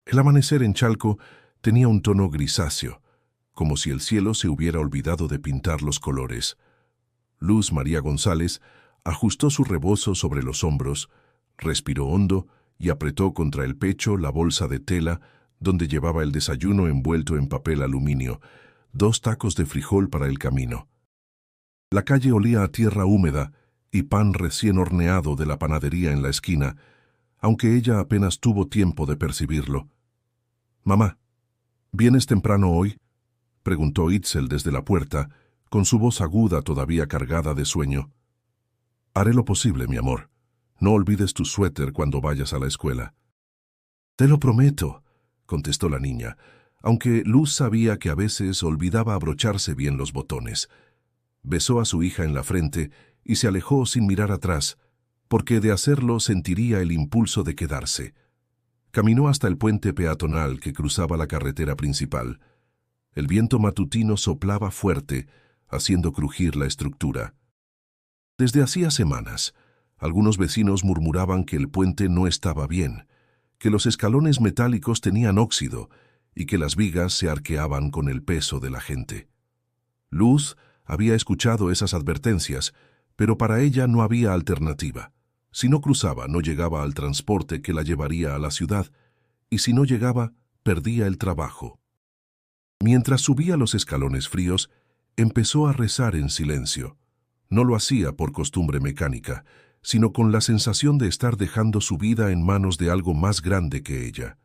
El amanecer en Chalco tenía un tono grisáceo, como si el cielo se hubiera olvidado de pintar los colores. Luz María González ajustó su rebozo sobre los hombros, respiró hondo y apretó contra el pecho la bolsa de tela donde llevaba el desayuno envuelto en papel aluminio, 2 tacos de frijol para el camino. La calle olía a tierra húmeda y pan recién horneado de la panadería en la esquina, aunque ella apenas tuvo tiempo de percibirlo. «Mamá, ¿vienes temprano hoy?», preguntó Itzel desde la puerta, con su voz aguda todavía cargada de sueño. «Haré lo posible, mi amor. No olvides tu suéter cuando vayas a la escuela». «Te lo prometo», contestó la niña, aunque Luz sabía que a veces olvidaba abrocharse bien los botones. Besó a su hija en la frente y se alejó sin mirar atrás, porque de hacerlo sentiría el impulso de quedarse. Caminó hasta el puente peatonal que cruzaba la carretera principal. El viento matutino soplaba fuerte, haciendo crujir la estructura. Desde hacía semanas, algunos vecinos murmuraban que el puente no estaba bien, que los escalones metálicos tenían óxido y que las vigas se arqueaban con el peso de la gente. Luz había escuchado esas advertencias, pero para ella no había alternativa. Si no cruzaba, no llegaba al transporte que la llevaría a la ciudad, y si no llegaba, perdía el trabajo. Mientras subía los escalones fríos, empezó a rezar en silencio. No lo hacía por costumbre mecánica, sino con la sensación de estar dejando su vida en manos de algo más grande que ella.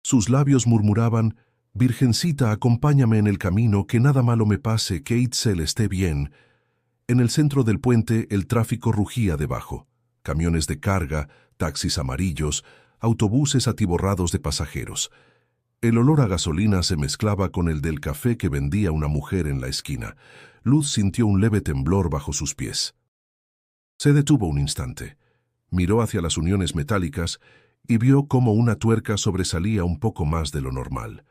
Sus labios murmuraban: «Virgencita, acompáñame en el camino, que nada malo me pase, que Itzel esté bien». En el centro del puente el tráfico rugía debajo. Camiones de carga, taxis amarillos, autobuses atiborrados de pasajeros. El olor a gasolina se mezclaba con el del café que vendía una mujer en la esquina. Luz sintió un leve temblor bajo sus pies. Se detuvo un instante. Miró hacia las uniones metálicas y vio cómo una tuerca sobresalía un poco más de lo normal.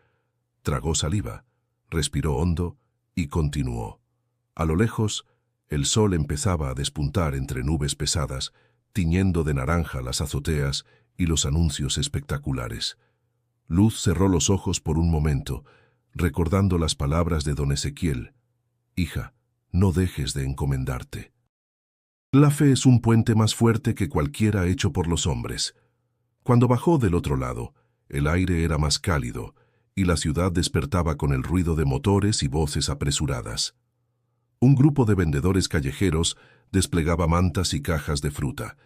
Tragó saliva, respiró hondo y continuó. A lo lejos, el sol empezaba a despuntar entre nubes pesadas, tiñendo de naranja las azoteas y los anuncios espectaculares. Luz cerró los ojos por un momento, recordando las palabras de don Ezequiel: «Hija, no dejes de encomendarte». La fe es un puente más fuerte que cualquiera hecho por los hombres. Cuando bajó del otro lado, el aire era más cálido y la ciudad despertaba con el ruido de motores y voces apresuradas. Un grupo de vendedores callejeros desplegaba mantas y cajas de fruta.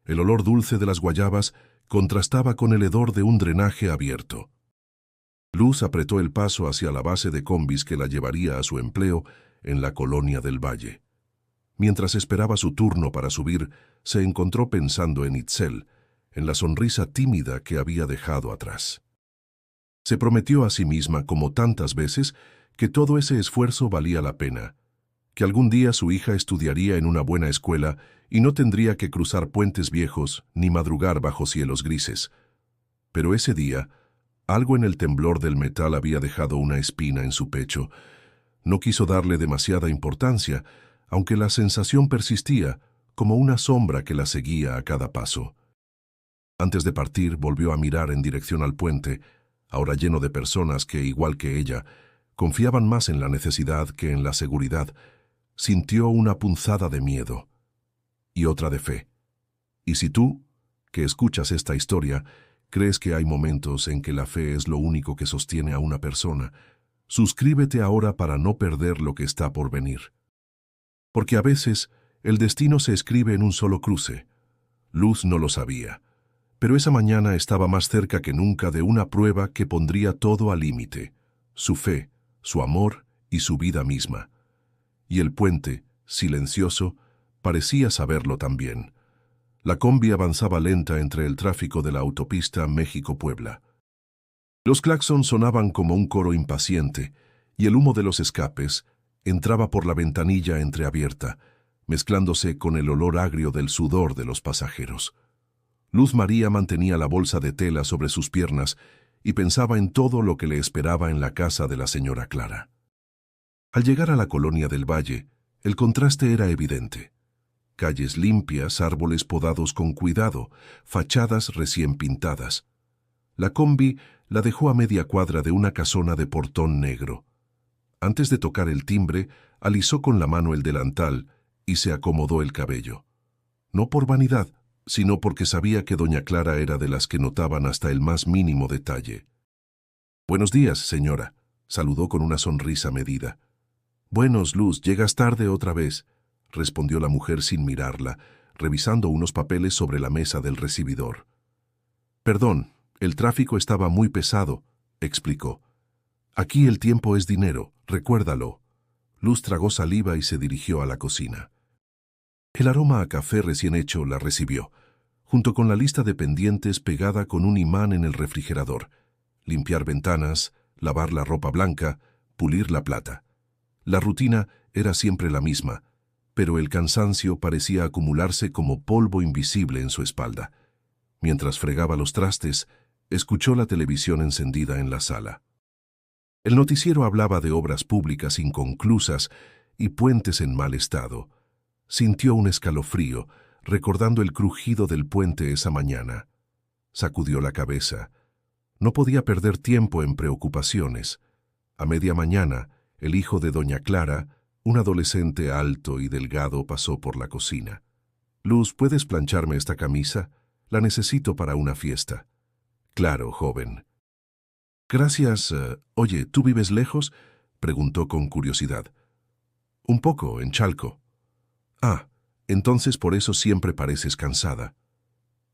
El olor dulce de las guayabas contrastaba con el hedor de un drenaje abierto. Luz apretó el paso hacia la base de combis que la llevaría a su empleo en la colonia del Valle. Mientras esperaba su turno para subir, se encontró pensando en Itzel, en la sonrisa tímida que había dejado atrás. Se prometió a sí misma, como tantas veces, que todo ese esfuerzo valía la pena, que algún día su hija estudiaría en una buena escuela y no tendría que cruzar puentes viejos ni madrugar bajo cielos grises. Pero ese día, algo en el temblor del metal había dejado una espina en su pecho. No quiso darle demasiada importancia, aunque la sensación persistía, como una sombra que la seguía a cada paso. Antes de partir, volvió a mirar en dirección al puente, ahora lleno de personas que, igual que ella, confiaban más en la necesidad que en la seguridad. Sintió una punzada de miedo y otra de fe. Y si tú, que escuchas esta historia, crees que hay momentos en que la fe es lo único que sostiene a una persona, suscríbete ahora para no perder lo que está por venir. Porque a veces el destino se escribe en un solo cruce. Luz no lo sabía, pero esa mañana estaba más cerca que nunca de una prueba que pondría todo al límite: su fe, su amor y su vida misma. Y el puente, silencioso, parecía saberlo también. La combi avanzaba lenta entre el tráfico de la autopista México-Puebla. Los claxons sonaban como un coro impaciente, y el humo de los escapes entraba por la ventanilla entreabierta, mezclándose con el olor agrio del sudor de los pasajeros. Luz María mantenía la bolsa de tela sobre sus piernas y pensaba en todo lo que le esperaba en la casa de la señora Clara. Al llegar a la colonia del Valle, el contraste era evidente. Calles limpias, árboles podados con cuidado, fachadas recién pintadas. La combi la dejó a media cuadra de una casona de portón negro. Antes de tocar el timbre, alisó con la mano el delantal y se acomodó el cabello. No por vanidad, sino porque sabía que doña Clara era de las que notaban hasta el más mínimo detalle. «Buenos días, señora», saludó con una sonrisa medida. «Buenos, Luz, llegas tarde otra vez», respondió la mujer sin mirarla, revisando unos papeles sobre la mesa del recibidor. «Perdón, el tráfico estaba muy pesado», explicó. «Aquí el tiempo es dinero, recuérdalo». Luz tragó saliva y se dirigió a la cocina. El aroma a café recién hecho la recibió, junto con la lista de pendientes pegada con un imán en el refrigerador. Limpiar ventanas, lavar la ropa blanca, pulir la plata. La rutina era siempre la misma, pero el cansancio parecía acumularse como polvo invisible en su espalda. Mientras fregaba los trastes, escuchó la televisión encendida en la sala. El noticiero hablaba de obras públicas inconclusas y puentes en mal estado. Sintió un escalofrío, recordando el crujido del puente esa mañana. Sacudió la cabeza. No podía perder tiempo en preocupaciones. A media mañana, el hijo de doña Clara, un adolescente alto y delgado, pasó por la cocina. «Luz, ¿puedes plancharme esta camisa? La necesito para una fiesta». «Claro, joven». «Gracias. Oye, ¿tú vives lejos?», preguntó con curiosidad. «Un poco, en Chalco». «Ah, entonces por eso siempre pareces cansada».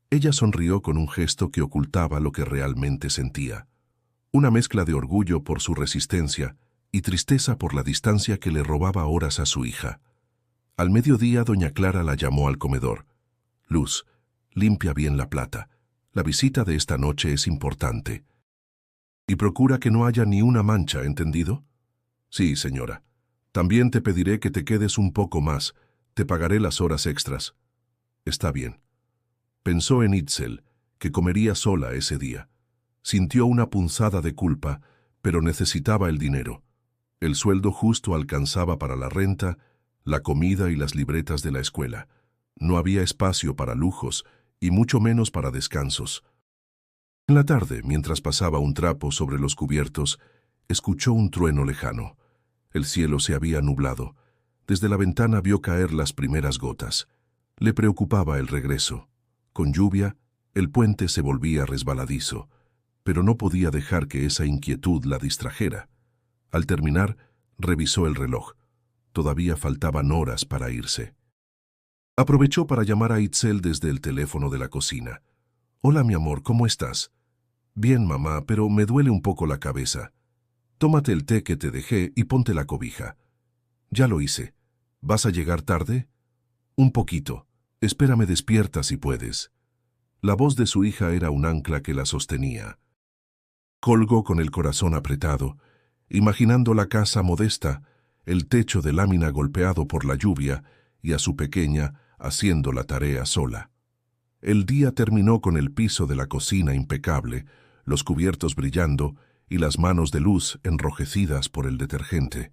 Ella sonrió con un gesto que ocultaba lo que realmente sentía. Una mezcla de orgullo por su resistencia y tristeza por la distancia que le robaba horas a su hija. Al mediodía, doña Clara la llamó al comedor. «Luz, limpia bien la plata. La visita de esta noche es importante. Y procura que no haya ni una mancha, ¿entendido?» «Sí, señora. También te pediré que te quedes un poco más. Te pagaré las horas extras». «Está bien». Pensó en Itzel, que comería sola ese día. Sintió una punzada de culpa, pero necesitaba el dinero. El sueldo justo alcanzaba para la renta, la comida y las libretas de la escuela. No había espacio para lujos, y mucho menos para descansos. En la tarde, mientras pasaba un trapo sobre los cubiertos, escuchó un trueno lejano. El cielo se había nublado. Desde la ventana vio caer las primeras gotas. Le preocupaba el regreso. Con lluvia, el puente se volvía resbaladizo, pero no podía dejar que esa inquietud la distrajera. Al terminar, revisó el reloj. Todavía faltaban horas para irse. Aprovechó para llamar a Itzel desde el teléfono de la cocina. «Hola, mi amor, ¿cómo estás?» «Bien, mamá, pero me duele un poco la cabeza». «Tómate el té que te dejé y ponte la cobija». «Ya lo hice. ¿Vas a llegar tarde?» «Un poquito. Espérame despierta si puedes». La voz de su hija era un ancla que la sostenía. Colgó con el corazón apretado, imaginando la casa modesta, el techo de lámina golpeado por la lluvia y a su pequeña haciendo la tarea sola. El día terminó con el piso de la cocina impecable, los cubiertos brillando y las manos de Luz enrojecidas por el detergente.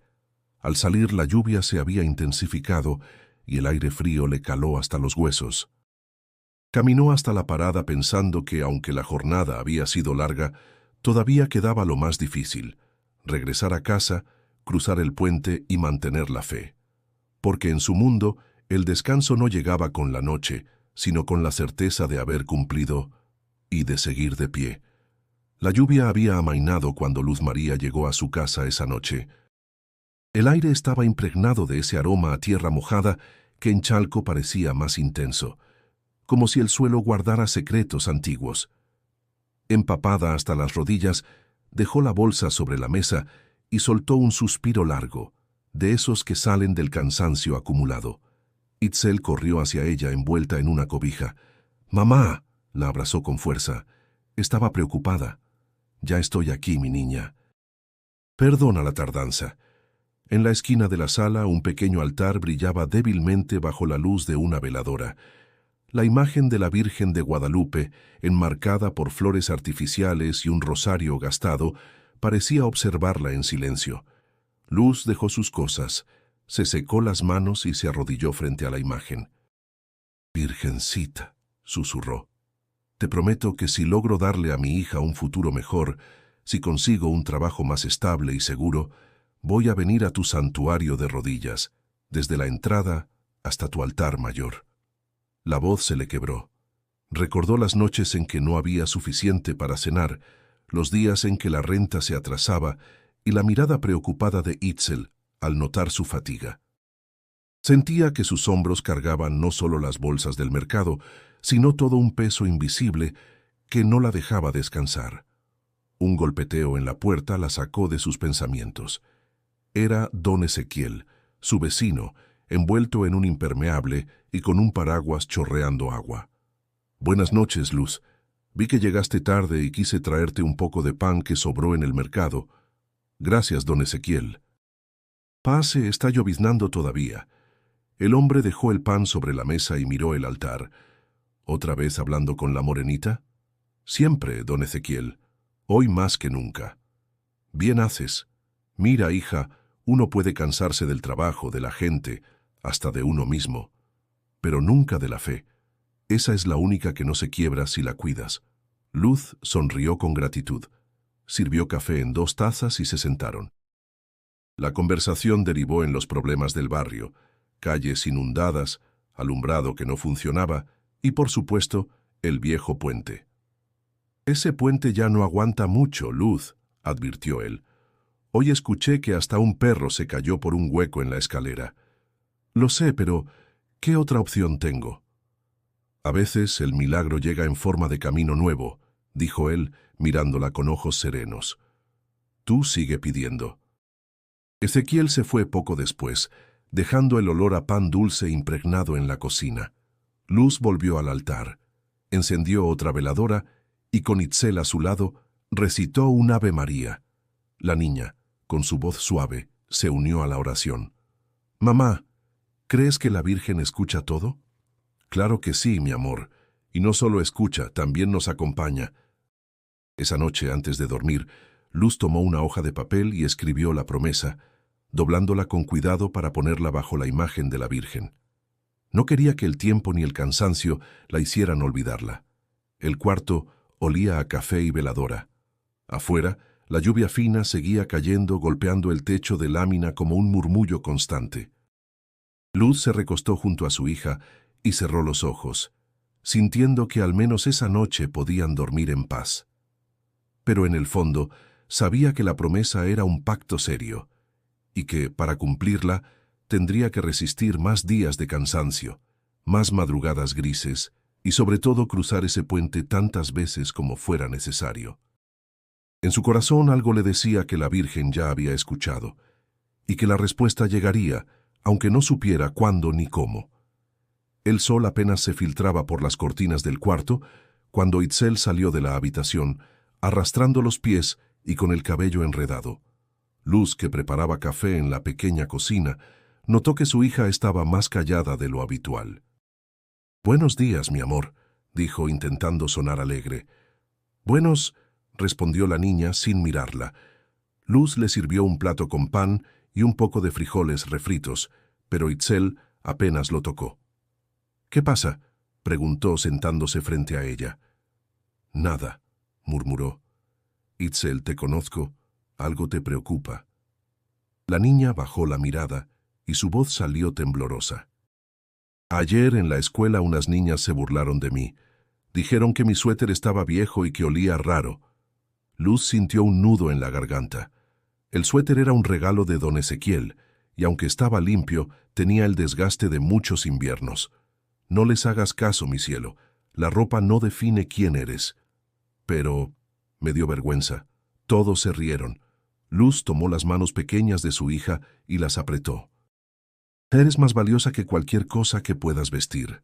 Al salir la lluvia se había intensificado y el aire frío le caló hasta los huesos. Caminó hasta la parada pensando que, aunque la jornada había sido larga, todavía quedaba lo más difícil: regresar a casa, cruzar el puente y mantener la fe. Porque en su mundo, el descanso no llegaba con la noche, sino con la certeza de haber cumplido y de seguir de pie. La lluvia había amainado cuando Luz María llegó a su casa esa noche. El aire estaba impregnado de ese aroma a tierra mojada que en Chalco parecía más intenso, como si el suelo guardara secretos antiguos. Empapada hasta las rodillas, dejó la bolsa sobre la mesa y soltó un suspiro largo, de esos que salen del cansancio acumulado. Itzel corrió hacia ella envuelta en una cobija. «¡Mamá!», la abrazó con fuerza. Estaba preocupada. «Ya estoy aquí, mi niña». «Perdona la tardanza». En la esquina de la sala, un pequeño altar brillaba débilmente bajo la luz de una veladora. La imagen de la Virgen de Guadalupe, enmarcada por flores artificiales y un rosario gastado, parecía observarla en silencio. Luz dejó sus cosas, se secó las manos y se arrodilló frente a la imagen. «Virgencita», susurró, te prometo que si logro darle a mi hija un futuro mejor, si consigo un trabajo más estable y seguro, voy a venir a tu santuario de rodillas, desde la entrada hasta tu altar mayor». La voz se le quebró. Recordó las noches en que no había suficiente para cenar, los días en que la renta se atrasaba y la mirada preocupada de Itzel al notar su fatiga. Sentía que sus hombros cargaban no solo las bolsas del mercado, sino todo un peso invisible que no la dejaba descansar. Un golpeteo en la puerta la sacó de sus pensamientos. Era don Ezequiel, su vecino, envuelto en un impermeable y con un paraguas chorreando agua. «Buenas noches, Luz. Vi que llegaste tarde y quise traerte un poco de pan que sobró en el mercado. Gracias, don Ezequiel». «Pase, está lloviznando todavía». El hombre dejó el pan sobre la mesa y miró el altar. «¿Otra vez hablando con la morenita?» «Siempre, don Ezequiel. Hoy más que nunca». «Bien haces. Mira, hija, uno puede cansarse del trabajo, de la gente, hasta de uno mismo, pero nunca de la fe. Esa es la única que no se quiebra si la cuidas». Luz sonrió con gratitud. Sirvió café en 2 tazas y se sentaron. La conversación derivó en los problemas del barrio: calles inundadas, alumbrado que no funcionaba y, por supuesto, el viejo puente. «Ese puente ya no aguanta mucho, Luz», advirtió él. «Hoy escuché que hasta un perro se cayó por un hueco en la escalera». «Lo sé, pero ¿qué otra opción tengo?» «A veces el milagro llega en forma de camino nuevo», dijo él, mirándola con ojos serenos. «Tú sigue pidiendo». Ezequiel se fue poco después, dejando el olor a pan dulce impregnado en la cocina. Luz volvió al altar, encendió otra veladora y, con Itzel a su lado, recitó un Ave María. La niña, con su voz suave, se unió a la oración. «Mamá, ¿crees que la Virgen escucha todo?» «Claro que sí, mi amor, y no solo escucha, también nos acompaña». Esa noche, antes de dormir, Luz tomó una hoja de papel y escribió la promesa, doblándola con cuidado para ponerla bajo la imagen de la Virgen. No quería que el tiempo ni el cansancio la hicieran olvidarla. El cuarto olía a café y veladora. Afuera, la lluvia fina seguía cayendo, golpeando el techo de lámina como un murmullo constante. Luz se recostó junto a su hija y cerró los ojos, sintiendo que al menos esa noche podían dormir en paz. Pero en el fondo, sabía que la promesa era un pacto serio, y que, para cumplirla, tendría que resistir más días de cansancio, más madrugadas grises, y sobre todo cruzar ese puente tantas veces como fuera necesario. En su corazón algo le decía que la Virgen ya había escuchado, y que la respuesta llegaría, aunque no supiera cuándo ni cómo. El sol apenas se filtraba por las cortinas del cuarto cuando Itzel salió de la habitación, arrastrando los pies y con el cabello enredado. Luz, que preparaba café en la pequeña cocina, notó que su hija estaba más callada de lo habitual. «Buenos días, mi amor», dijo intentando sonar alegre. «Buenos», respondió la niña sin mirarla. Luz le sirvió un plato con pan y un poco de frijoles refritos, pero Itzel apenas lo tocó. «¿Qué pasa?», preguntó sentándose frente a ella. «Nada», murmuró. «Itzel, te conozco. Algo te preocupa». La niña bajó la mirada y su voz salió temblorosa. «Ayer en la escuela unas niñas se burlaron de mí. Dijeron que mi suéter estaba viejo y que olía raro». Luz sintió un nudo en la garganta. El suéter era un regalo de don Ezequiel, y aunque estaba limpio, tenía el desgaste de muchos inviernos. «No les hagas caso, mi cielo. La ropa no define quién eres». «Pero…», me dio vergüenza. Todos se rieron. Luz tomó las manos pequeñas de su hija y las apretó. «Eres más valiosa que cualquier cosa que puedas vestir.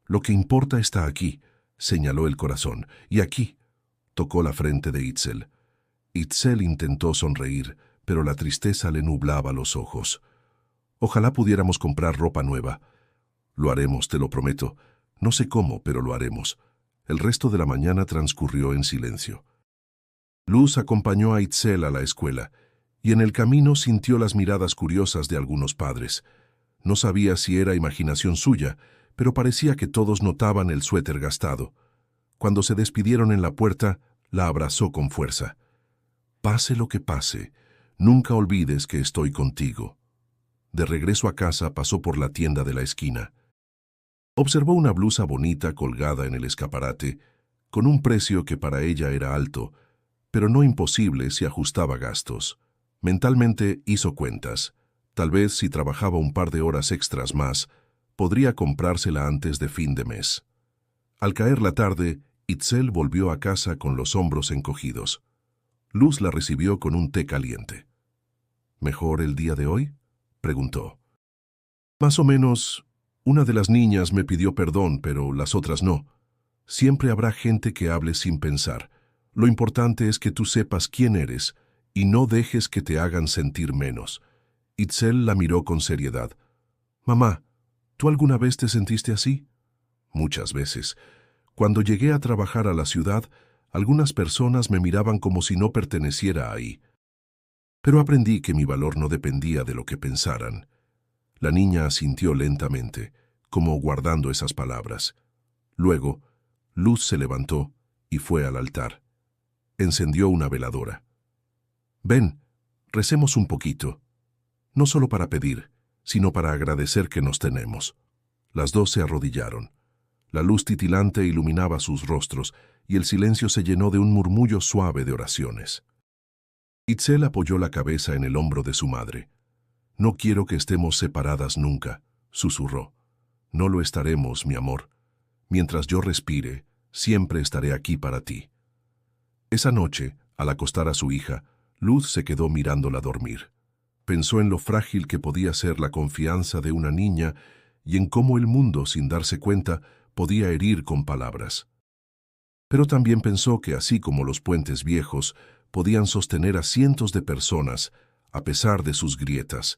Lo que importa está aquí», señaló el corazón. «Y aquí», tocó la frente de Itzel. Itzel intentó sonreír, pero la tristeza le nublaba los ojos. «Ojalá pudiéramos comprar ropa nueva». «Lo haremos, te lo prometo. No sé cómo, pero lo haremos». El resto de la mañana transcurrió en silencio. Luz acompañó a Itzel a la escuela, y en el camino sintió las miradas curiosas de algunos padres. No sabía si era imaginación suya, pero parecía que todos notaban el suéter gastado. Cuando se despidieron en la puerta, la abrazó con fuerza. «Pase lo que pase, nunca olvides que estoy contigo». De regreso a casa pasó por la tienda de la esquina. Observó una blusa bonita colgada en el escaparate, con un precio que para ella era alto, pero no imposible si ajustaba gastos. Mentalmente hizo cuentas. Tal vez si trabajaba un par de horas extras más, podría comprársela antes de fin de mes. Al caer la tarde, Itzel volvió a casa con los hombros encogidos. Luz la recibió con un té caliente. «¿Mejor el día de hoy?», preguntó. «Más o menos. Una de las niñas me pidió perdón, pero las otras no. Siempre habrá gente que hable sin pensar. Lo importante es que tú sepas quién eres y no dejes que te hagan sentir menos». Itzel la miró con seriedad. «Mamá, ¿tú alguna vez te sentiste así?». «Muchas veces. Cuando llegué a trabajar a la ciudad, algunas personas me miraban como si no perteneciera ahí. Pero aprendí que mi valor no dependía de lo que pensaran». La niña asintió lentamente, como guardando esas palabras. Luego, Luz se levantó y fue al altar. Encendió una veladora. «Ven, recemos un poquito. No solo para pedir, sino para agradecer que nos tenemos». Las dos se arrodillaron. La luz titilante iluminaba sus rostros y el silencio se llenó de un murmullo suave de oraciones. Itzel apoyó la cabeza en el hombro de su madre. «No quiero que estemos separadas nunca», susurró. «No lo estaremos, mi amor. Mientras yo respire, siempre estaré aquí para ti». Esa noche, al acostar a su hija, Luz se quedó mirándola dormir. Pensó en lo frágil que podía ser la confianza de una niña y en cómo el mundo, sin darse cuenta, podía herir con palabras. Pero también pensó que así como los puentes viejos podían sostener a cientos de personas, a pesar de sus grietas,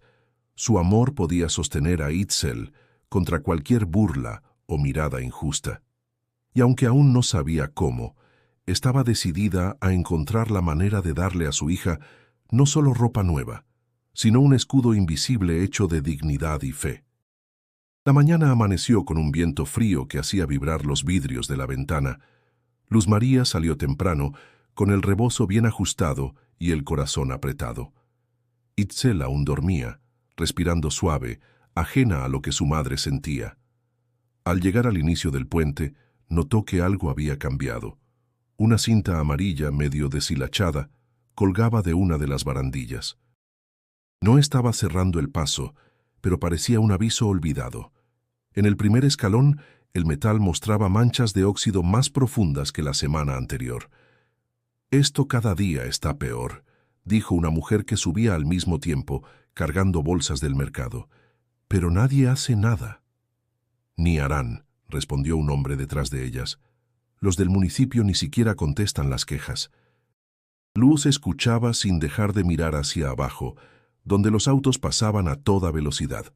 su amor podía sostener a Itzel contra cualquier burla o mirada injusta. Y aunque aún no sabía cómo, estaba decidida a encontrar la manera de darle a su hija no solo ropa nueva, sino un escudo invisible hecho de dignidad y fe. La mañana amaneció con un viento frío que hacía vibrar los vidrios de la ventana. Luz María salió temprano, con el rebozo bien ajustado y el corazón apretado. Itzel aún dormía, respirando suave, ajena a lo que su madre sentía. Al llegar al inicio del puente, notó que algo había cambiado. Una cinta amarilla medio deshilachada colgaba de una de las barandillas. No estaba cerrando el paso, pero parecía un aviso olvidado. En el primer escalón, el metal mostraba manchas de óxido más profundas que la semana anterior. «Esto cada día está peor», dijo una mujer que subía al mismo tiempo, cargando bolsas del mercado. «Pero nadie hace nada». «Ni harán», respondió un hombre detrás de ellas. «Los del municipio ni siquiera contestan las quejas». Luz escuchaba sin dejar de mirar hacia abajo, donde los autos pasaban a toda velocidad.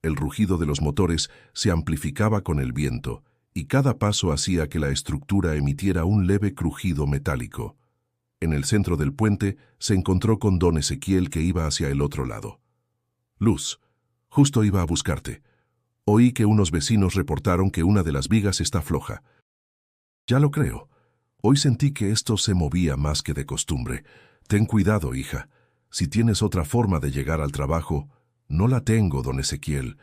El rugido de los motores se amplificaba con el viento, y cada paso hacía que la estructura emitiera un leve crujido metálico. En el centro del puente se encontró con don Ezequiel, que iba hacia el otro lado. «Luz, justo iba a buscarte. Oí que unos vecinos reportaron que una de las vigas está floja». «Ya lo creo. Hoy sentí que esto se movía más que de costumbre. Ten cuidado, hija. Si tienes otra forma de llegar al trabajo». «No la tengo, don Ezequiel.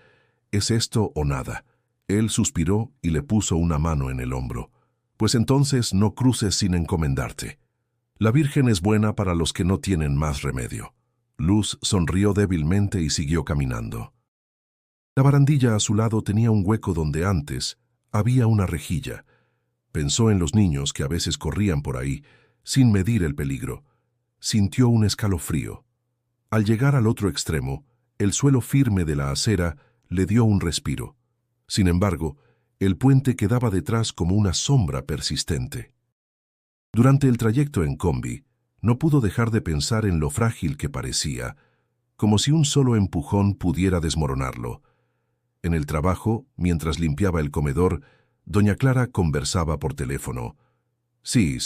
Es esto o nada». Él suspiró y le puso una mano en el hombro. «Pues entonces no cruces sin encomendarte. La Virgen es buena para los que no tienen más remedio». Luz sonrió débilmente y siguió caminando. La barandilla a su lado tenía un hueco donde antes había una rejilla. Pensó en los niños que a veces corrían por ahí, sin medir el peligro. Sintió un escalofrío. Al llegar al otro extremo, el suelo firme de la acera le dio un respiro. Sin embargo, el puente quedaba detrás como una sombra persistente. Durante el trayecto en combi, no pudo dejar de pensar en lo frágil que parecía, como si un solo empujón pudiera desmoronarlo. En el trabajo, mientras limpiaba el comedor, doña Clara conversaba por teléfono. «Sí,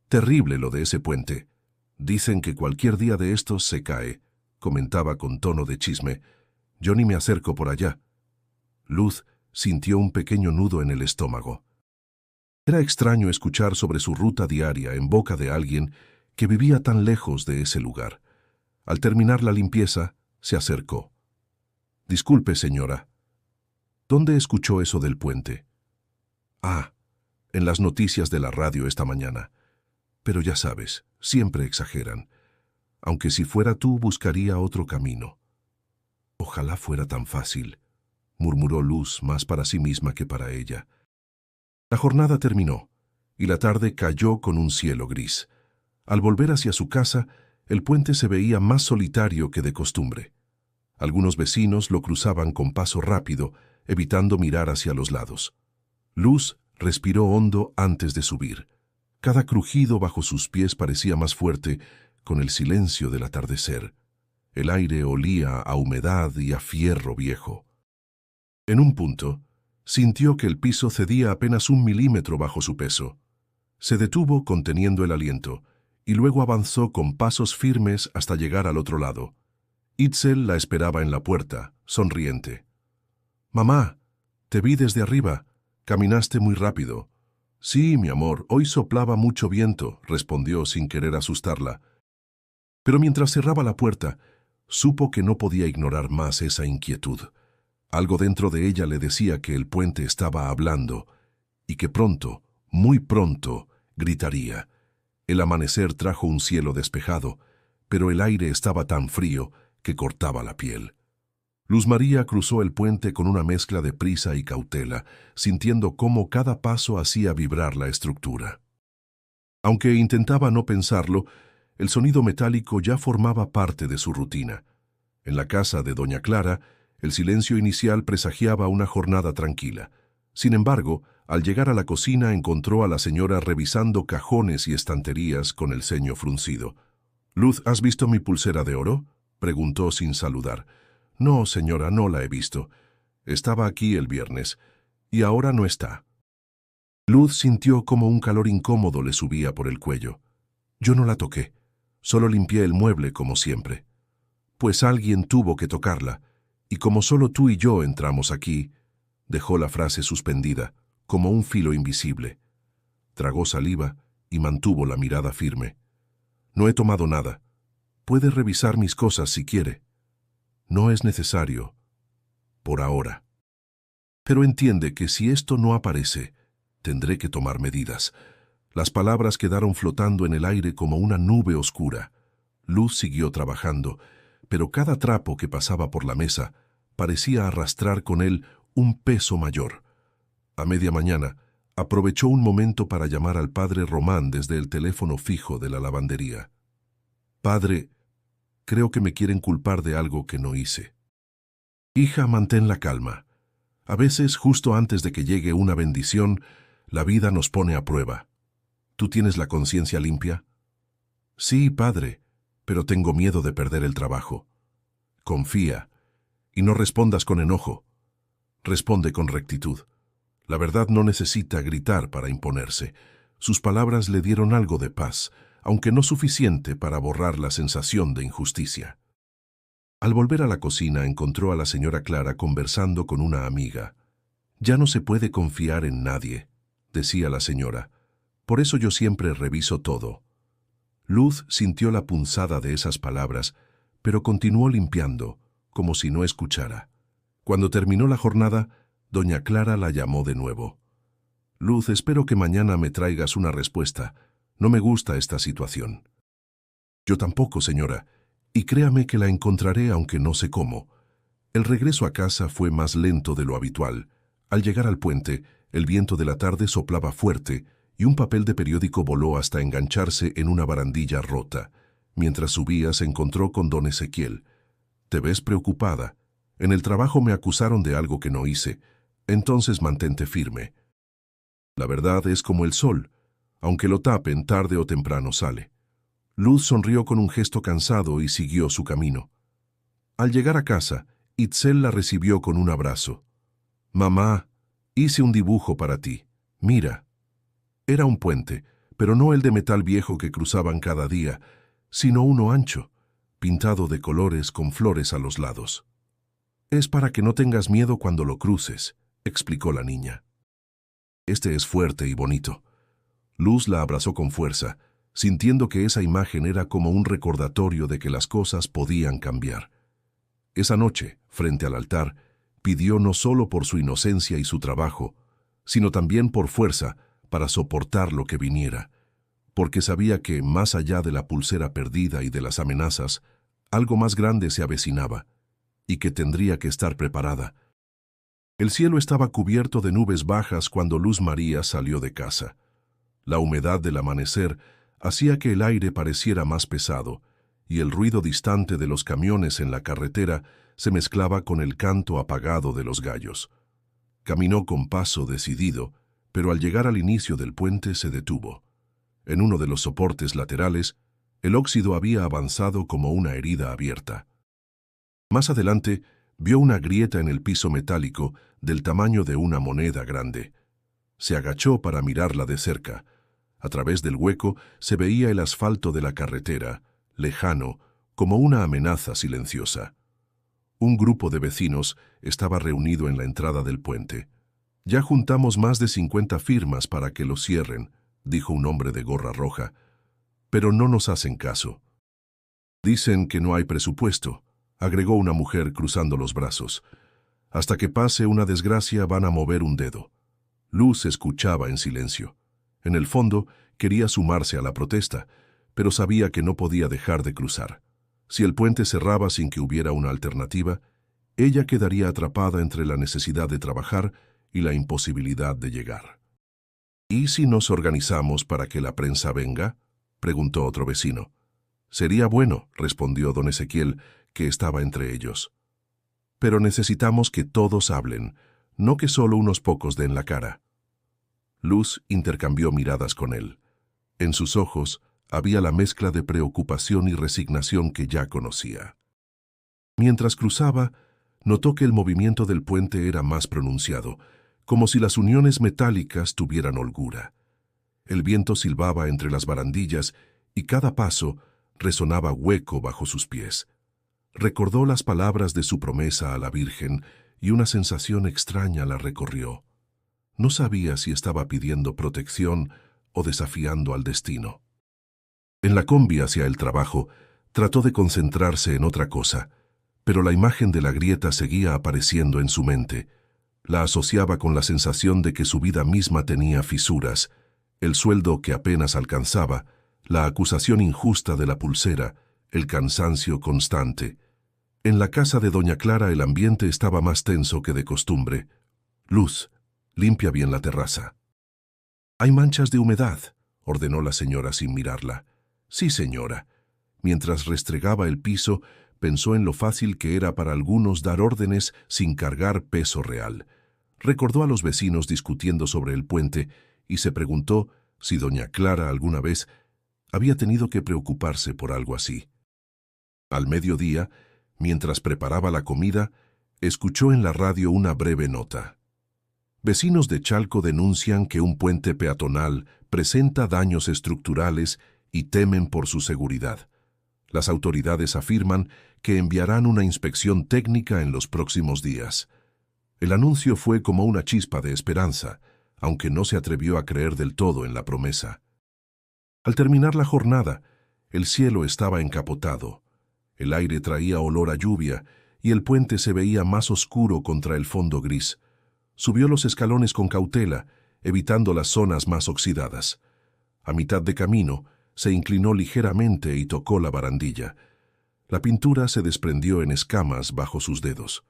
terrible lo de ese puente. Dicen que cualquier día de estos se cae», comentaba con tono de chisme. «Yo ni me acerco por allá». Luz sintió un pequeño nudo en el estómago. Era extraño escuchar sobre su ruta diaria en boca de alguien que vivía tan lejos de ese lugar. Al terminar la limpieza, se acercó. «Disculpe, señora. ¿Dónde escuchó eso del puente?» «Ah, en las noticias de la radio esta mañana. Pero ya sabes, siempre exageran. Aunque si fuera tú, buscaría otro camino». «Ojalá fuera tan fácil», murmuró Luz más para sí misma que para ella. La jornada terminó, y la tarde cayó con un cielo gris. Al volver hacia su casa, el puente se veía más solitario que de costumbre. Algunos vecinos lo cruzaban con paso rápido, evitando mirar hacia los lados. Luz respiró hondo antes de subir. Cada crujido bajo sus pies parecía más fuerte con el silencio del atardecer. El aire olía a humedad y a fierro viejo. En un punto, sintió que el piso cedía apenas 1 milímetro bajo su peso. Se detuvo conteniendo el aliento y luego avanzó con pasos firmes hasta llegar al otro lado. Itzel la esperaba en la puerta, sonriente. «Mamá, te vi desde arriba. Caminaste muy rápido». «Sí, mi amor, hoy soplaba mucho viento», respondió sin querer asustarla. Pero mientras cerraba la puerta, supo que no podía ignorar más esa inquietud. Algo dentro de ella le decía que el puente estaba hablando y que pronto, muy pronto, gritaría. El amanecer trajo un cielo despejado, pero el aire estaba tan frío que cortaba la piel. Luz María cruzó el puente con una mezcla de prisa y cautela, sintiendo cómo cada paso hacía vibrar la estructura. Aunque intentaba no pensarlo, el sonido metálico ya formaba parte de su rutina. En la casa de doña Clara, el silencio inicial presagiaba una jornada tranquila. Sin embargo, al llegar a la cocina encontró a la señora revisando cajones y estanterías con el ceño fruncido. «Luz, ¿has visto mi pulsera de oro?», preguntó sin saludar. «No, señora, no la he visto. Estaba aquí el viernes, y ahora no está». Luz sintió como un calor incómodo le subía por el cuello. «Yo no la toqué, solo limpié el mueble como siempre». «Pues alguien tuvo que tocarla, y como solo tú y yo entramos aquí», dejó la frase suspendida, como un filo invisible. Tragó saliva y mantuvo la mirada firme. «No he tomado nada. Puede revisar mis cosas si quiere». «No es necesario, por ahora. Pero entiende que si esto no aparece, tendré que tomar medidas». Las palabras quedaron flotando en el aire como una nube oscura. Luz siguió trabajando, pero cada trapo que pasaba por la mesa parecía arrastrar con él un peso mayor. A media mañana, aprovechó un momento para llamar al padre Román desde el teléfono fijo de la lavandería. «Padre, creo que me quieren culpar de algo que no hice». «Hija, mantén la calma. A veces, justo antes de que llegue una bendición, la vida nos pone a prueba. ¿Tú tienes la conciencia limpia?» «Sí, padre, pero tengo miedo de perder el trabajo». «Confía, y no respondas con enojo. Responde con rectitud. La verdad no necesita gritar para imponerse». Sus palabras le dieron algo de paz, aunque no suficiente para borrar la sensación de injusticia. Al volver a la cocina encontró a la señora Clara conversando con una amiga. «Ya no se puede confiar en nadie», decía la señora. «Por eso yo siempre reviso todo». Luz sintió la punzada de esas palabras, pero continuó limpiando, como si no escuchara. Cuando terminó la jornada, doña Clara la llamó de nuevo. «Luz, espero que mañana me traigas una respuesta. No me gusta esta situación». «Yo tampoco, señora, y créame que la encontraré aunque no sé cómo». El regreso a casa fue más lento de lo habitual. Al llegar al puente, el viento de la tarde soplaba fuerte y un papel de periódico voló hasta engancharse en una barandilla rota. Mientras subía se encontró con don Ezequiel. «Te ves preocupada. En el trabajo me acusaron de algo que no hice. Entonces mantente firme. La verdad es como el sol. Aunque lo tapen, tarde o temprano sale». Luz sonrió con un gesto cansado y siguió su camino. Al llegar a casa, Itzel la recibió con un abrazo. «Mamá, hice un dibujo para ti. Mira». Era un puente, pero no el de metal viejo que cruzaban cada día, sino uno ancho, pintado de colores con flores a los lados. «Es para que no tengas miedo cuando lo cruces», explicó la niña. Este es fuerte y bonito. Luz la abrazó con fuerza, sintiendo que esa imagen era como un recordatorio de que las cosas podían cambiar. Esa noche, frente al altar, pidió no solo por su inocencia y su trabajo, sino también por fuerza para soportar lo que viniera, porque sabía que, más allá de la pulsera perdida y de las amenazas, algo más grande se avecinaba, y que tendría que estar preparada. El cielo estaba cubierto de nubes bajas cuando Luz María salió de casa. La humedad del amanecer hacía que el aire pareciera más pesado, y el ruido distante de los camiones en la carretera se mezclaba con el canto apagado de los gallos. Caminó con paso decidido, pero al llegar al inicio del puente se detuvo. En uno de los soportes laterales, el óxido había avanzado como una herida abierta. Más adelante, vio una grieta en el piso metálico del tamaño de una moneda grande. Se agachó para mirarla de cerca. A través del hueco se veía el asfalto de la carretera, lejano, como una amenaza silenciosa. Un grupo de vecinos estaba reunido en la entrada del puente. «Ya juntamos más de 50 firmas para que lo cierren», dijo un hombre de gorra roja. «Pero no nos hacen caso». «Dicen que no hay presupuesto», agregó una mujer cruzando los brazos. «Hasta que pase una desgracia van a mover un dedo». Luz escuchaba en silencio. En el fondo, quería sumarse a la protesta, pero sabía que no podía dejar de cruzar. Si el puente cerraba sin que hubiera una alternativa, ella quedaría atrapada entre la necesidad de trabajar y la imposibilidad de llegar. «¿Y si nos organizamos para que la prensa venga?», preguntó otro vecino. «Sería bueno», respondió don Ezequiel, que estaba entre ellos. «Pero necesitamos que todos hablen, no que solo unos pocos den la cara». Luz intercambió miradas con él. En sus ojos había la mezcla de preocupación y resignación que ya conocía. Mientras cruzaba, notó que el movimiento del puente era más pronunciado, como si las uniones metálicas tuvieran holgura. El viento silbaba entre las barandillas y cada paso resonaba hueco bajo sus pies. Recordó las palabras de su promesa a la Virgen y una sensación extraña la recorrió. No sabía si estaba pidiendo protección o desafiando al destino. En la combi hacia el trabajo, trató de concentrarse en otra cosa, pero la imagen de la grieta seguía apareciendo en su mente. La asociaba con la sensación de que su vida misma tenía fisuras, el sueldo que apenas alcanzaba, la acusación injusta de la pulsera, el cansancio constante. En la casa de doña Clara el ambiente estaba más tenso que de costumbre. «Luz, limpia bien la terraza». «Hay manchas de humedad», ordenó la señora sin mirarla. «Sí, señora». Mientras restregaba el piso, pensó en lo fácil que era para algunos dar órdenes sin cargar peso real. Recordó a los vecinos discutiendo sobre el puente y se preguntó si doña Clara alguna vez había tenido que preocuparse por algo así. Al mediodía, mientras preparaba la comida, escuchó en la radio una breve nota. Vecinos de Chalco denuncian que un puente peatonal presenta daños estructurales y temen por su seguridad. Las autoridades afirman que enviarán una inspección técnica en los próximos días. El anuncio fue como una chispa de esperanza, aunque no se atrevió a creer del todo en la promesa. Al terminar la jornada, el cielo estaba encapotado. El aire traía olor a lluvia y el puente se veía más oscuro contra el fondo gris. Subió los escalones con cautela, evitando las zonas más oxidadas. A mitad de camino, se inclinó ligeramente y tocó la barandilla. La pintura se desprendió en escamas bajo sus dedos.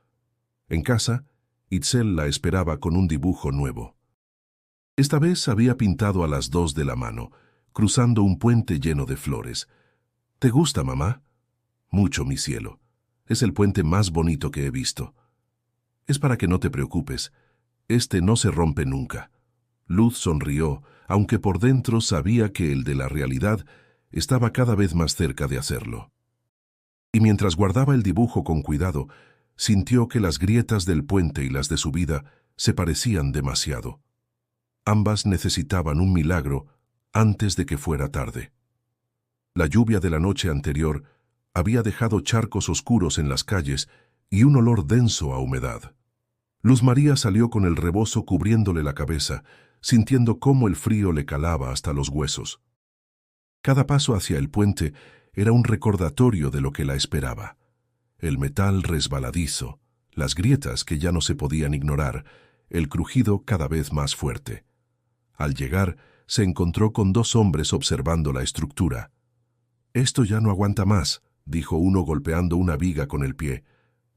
En casa, Itzel la esperaba con un dibujo nuevo. Esta vez había pintado a las 2 de la mano, cruzando un puente lleno de flores. «¿Te gusta, mamá?» «Mucho, mi cielo. Es el puente más bonito que he visto». «Es para que no te preocupes. Este no se rompe nunca». Luz sonrió, aunque por dentro sabía que el de la realidad estaba cada vez más cerca de hacerlo. Y mientras guardaba el dibujo con cuidado, sintió que las grietas del puente y las de su vida se parecían demasiado. Ambas necesitaban un milagro antes de que fuera tarde. La lluvia de la noche anterior había dejado charcos oscuros en las calles y un olor denso a humedad. Luz María salió con el rebozo cubriéndole la cabeza, sintiendo cómo el frío le calaba hasta los huesos. Cada paso hacia el puente era un recordatorio de lo que la esperaba. El metal resbaladizo, las grietas que ya no se podían ignorar, el crujido cada vez más fuerte. Al llegar, se encontró con dos hombres observando la estructura. «Esto ya no aguanta más», dijo uno golpeando una viga con el pie.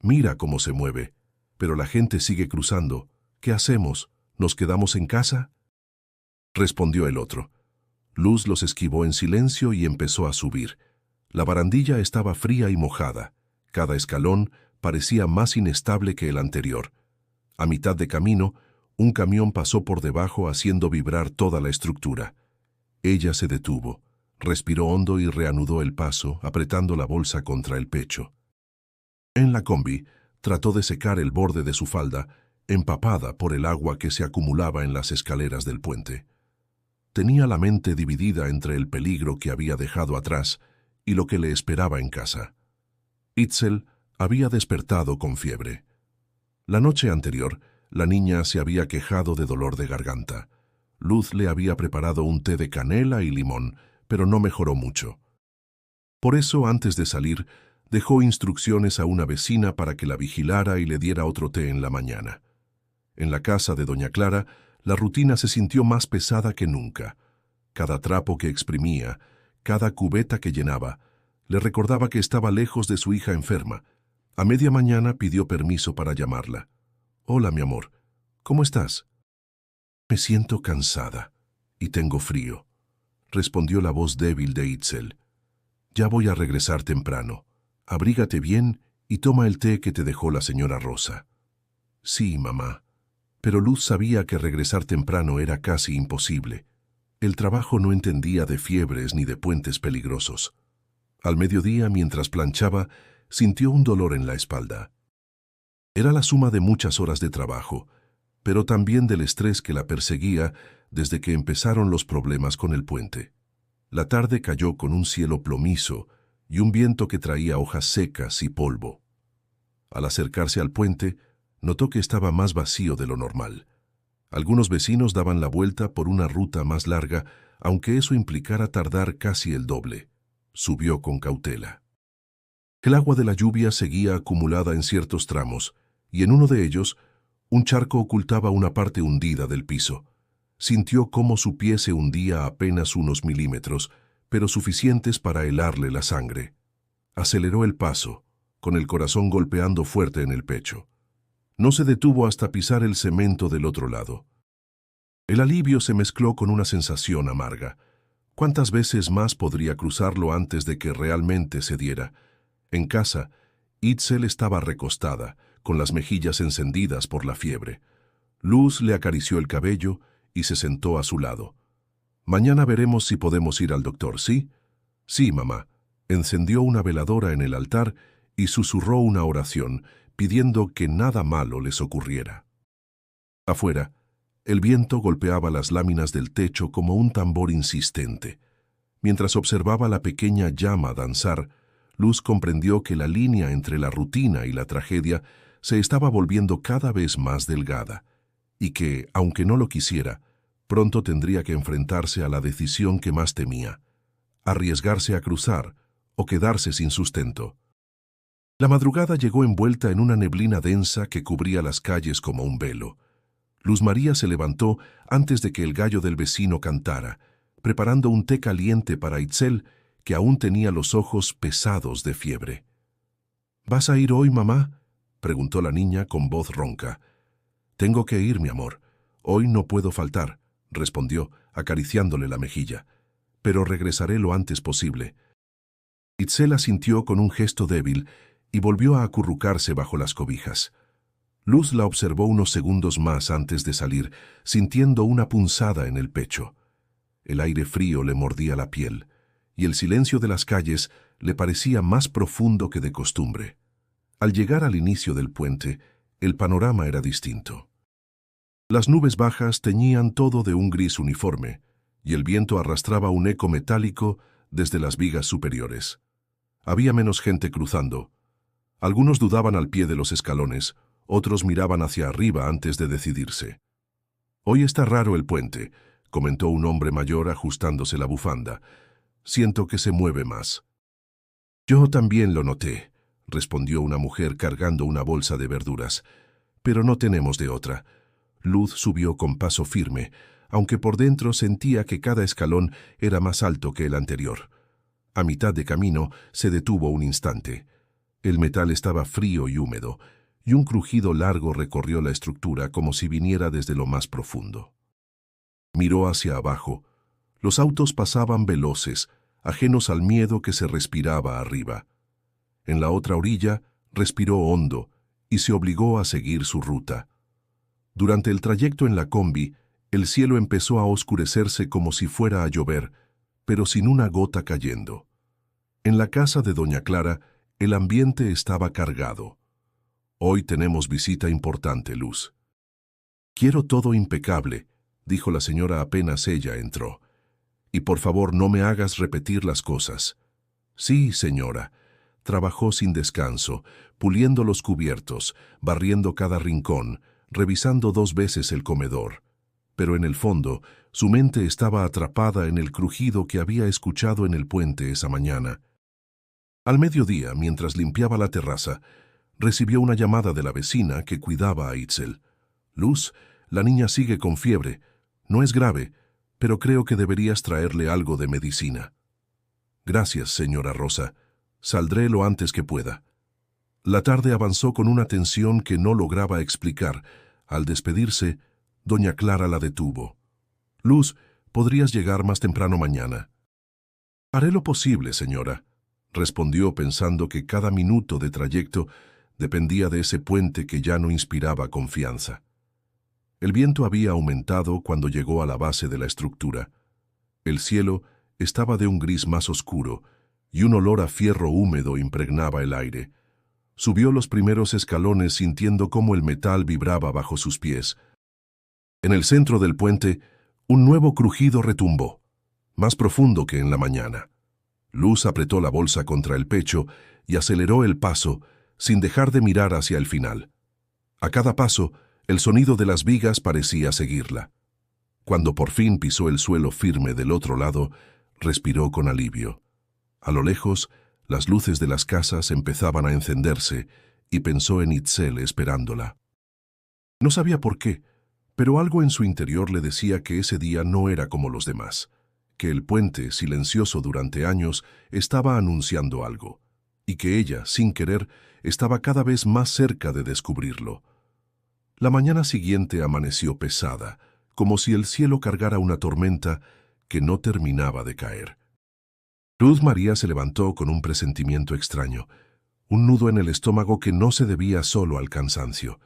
«Mira cómo se mueve. Pero la gente sigue cruzando. ¿Qué hacemos? ¿Nos quedamos en casa?», respondió el otro. Luz los esquivó en silencio y empezó a subir. La barandilla estaba fría y mojada. Cada escalón parecía más inestable que el anterior. A mitad de camino, un camión pasó por debajo haciendo vibrar toda la estructura. Ella se detuvo, respiró hondo y reanudó el paso, apretando la bolsa contra el pecho. En la combi, trató de secar el borde de su falda, empapada por el agua que se acumulaba en las escaleras del puente. Tenía la mente dividida entre el peligro que había dejado atrás y lo que le esperaba en casa. Itzel había despertado con fiebre. La noche anterior, la niña se había quejado de dolor de garganta. Luz le había preparado un té de canela y limón, pero no mejoró mucho. Por eso, antes de salir, dejó instrucciones a una vecina para que la vigilara y le diera otro té en la mañana. En la casa de doña Clara, la rutina se sintió más pesada que nunca. Cada trapo que exprimía, cada cubeta que llenaba, le recordaba que estaba lejos de su hija enferma. A media mañana pidió permiso para llamarla. «Hola, mi amor. ¿Cómo estás?» «Me siento cansada y tengo frío», respondió la voz débil de Itzel. «Ya voy a regresar temprano. Abrígate bien y toma el té que te dejó la señora Rosa». «Sí, mamá». Pero Luz sabía que regresar temprano era casi imposible. El trabajo no entendía de fiebres ni de puentes peligrosos. Al mediodía, mientras planchaba, sintió un dolor en la espalda. Era la suma de muchas horas de trabajo, pero también del estrés que la perseguía desde que empezaron los problemas con el puente. La tarde cayó con un cielo plomizo y un viento que traía hojas secas y polvo. Al acercarse al puente, notó que estaba más vacío de lo normal. Algunos vecinos daban la vuelta por una ruta más larga, aunque eso implicara tardar casi el doble. Subió con cautela. El agua de la lluvia seguía acumulada en ciertos tramos, y en uno de ellos, un charco ocultaba una parte hundida del piso. Sintió cómo su pie se hundía apenas unos milímetros, pero suficientes para helarle la sangre. Aceleró el paso, con el corazón golpeando fuerte en el pecho. No se detuvo hasta pisar el cemento del otro lado. El alivio se mezcló con una sensación amarga. ¿Cuántas veces más podría cruzarlo antes de que realmente se diera? En casa, Itzel estaba recostada, con las mejillas encendidas por la fiebre. Luz le acarició el cabello y se sentó a su lado. «Mañana veremos si podemos ir al doctor, ¿sí?» «Sí, mamá». Encendió una veladora en el altar y susurró una oración, pidiendo que nada malo les ocurriera. Afuera, el viento golpeaba las láminas del techo como un tambor insistente. Mientras observaba la pequeña llama danzar, Luz comprendió que la línea entre la rutina y la tragedia se estaba volviendo cada vez más delgada, y que, aunque no lo quisiera, pronto tendría que enfrentarse a la decisión que más temía: arriesgarse a cruzar o quedarse sin sustento. La madrugada llegó envuelta en una neblina densa que cubría las calles como un velo. Luz María se levantó antes de que el gallo del vecino cantara, preparando un té caliente para Itzel, que aún tenía los ojos pesados de fiebre. «¿Vas a ir hoy, mamá?», preguntó la niña con voz ronca. «Tengo que ir, mi amor. Hoy no puedo faltar», respondió, acariciándole la mejilla. «Pero regresaré lo antes posible». Itzel asintió con un gesto débil y volvió a acurrucarse bajo las cobijas. Luz la observó unos segundos más antes de salir, sintiendo una punzada en el pecho. El aire frío le mordía la piel, y el silencio de las calles le parecía más profundo que de costumbre. Al llegar al inicio del puente, el panorama era distinto. Las nubes bajas teñían todo de un gris uniforme, y el viento arrastraba un eco metálico desde las vigas superiores. Había menos gente cruzando. Algunos dudaban al pie de los escalones, otros miraban hacia arriba antes de decidirse. Hoy está raro el puente, comentó un hombre mayor ajustándose la bufanda. Siento que se mueve más. Yo también lo noté, respondió una mujer cargando una bolsa de verduras. Pero no tenemos de otra. Luz subió con paso firme, aunque por dentro sentía que cada escalón era más alto que el anterior. A mitad de camino se detuvo un instante. El metal estaba frío y húmedo, y un crujido largo recorrió la estructura como si viniera desde lo más profundo. Miró hacia abajo. Los autos pasaban veloces, ajenos al miedo que se respiraba arriba. En la otra orilla, respiró hondo y se obligó a seguir su ruta. Durante el trayecto en la combi, el cielo empezó a oscurecerse como si fuera a llover, pero sin una gota cayendo. En la casa de doña Clara, el ambiente estaba cargado. Hoy tenemos visita importante, Luz. Quiero todo impecable, dijo la señora apenas ella entró. Y por favor no me hagas repetir las cosas. Sí, señora. Trabajó sin descanso, puliendo los cubiertos, barriendo cada rincón, revisando 2 veces el comedor. Pero en el fondo, su mente estaba atrapada en el crujido que había escuchado en el puente esa mañana. Al mediodía, mientras limpiaba la terraza, recibió una llamada de la vecina que cuidaba a Itzel. Luz, la niña sigue con fiebre. No es grave, pero creo que deberías traerle algo de medicina. Gracias, señora Rosa. Saldré lo antes que pueda. La tarde avanzó con una tensión que no lograba explicar. Al despedirse, doña Clara la detuvo. Luz, podrías llegar más temprano mañana. Haré lo posible, señora, respondió pensando que cada minuto de trayecto dependía de ese puente que ya no inspiraba confianza. El viento había aumentado cuando llegó a la base de la estructura. El cielo estaba de un gris más oscuro y un olor a fierro húmedo impregnaba el aire. Subió los primeros escalones sintiendo cómo el metal vibraba bajo sus pies. En el centro del puente, un nuevo crujido retumbó, más profundo que en la mañana. Luz apretó la bolsa contra el pecho y aceleró el paso, sin dejar de mirar hacia el final. A cada paso, el sonido de las vigas parecía seguirla. Cuando por fin pisó el suelo firme del otro lado, respiró con alivio. A lo lejos, las luces de las casas empezaban a encenderse y pensó en Itzel esperándola. No sabía por qué, pero algo en su interior le decía que ese día no era como los demás, que el puente, silencioso durante años, estaba anunciando algo, y que ella, sin querer, estaba cada vez más cerca de descubrirlo. La mañana siguiente amaneció pesada, como si el cielo cargara una tormenta que no terminaba de caer. Luz María se levantó con un presentimiento extraño, un nudo en el estómago que no se debía solo al cansancio.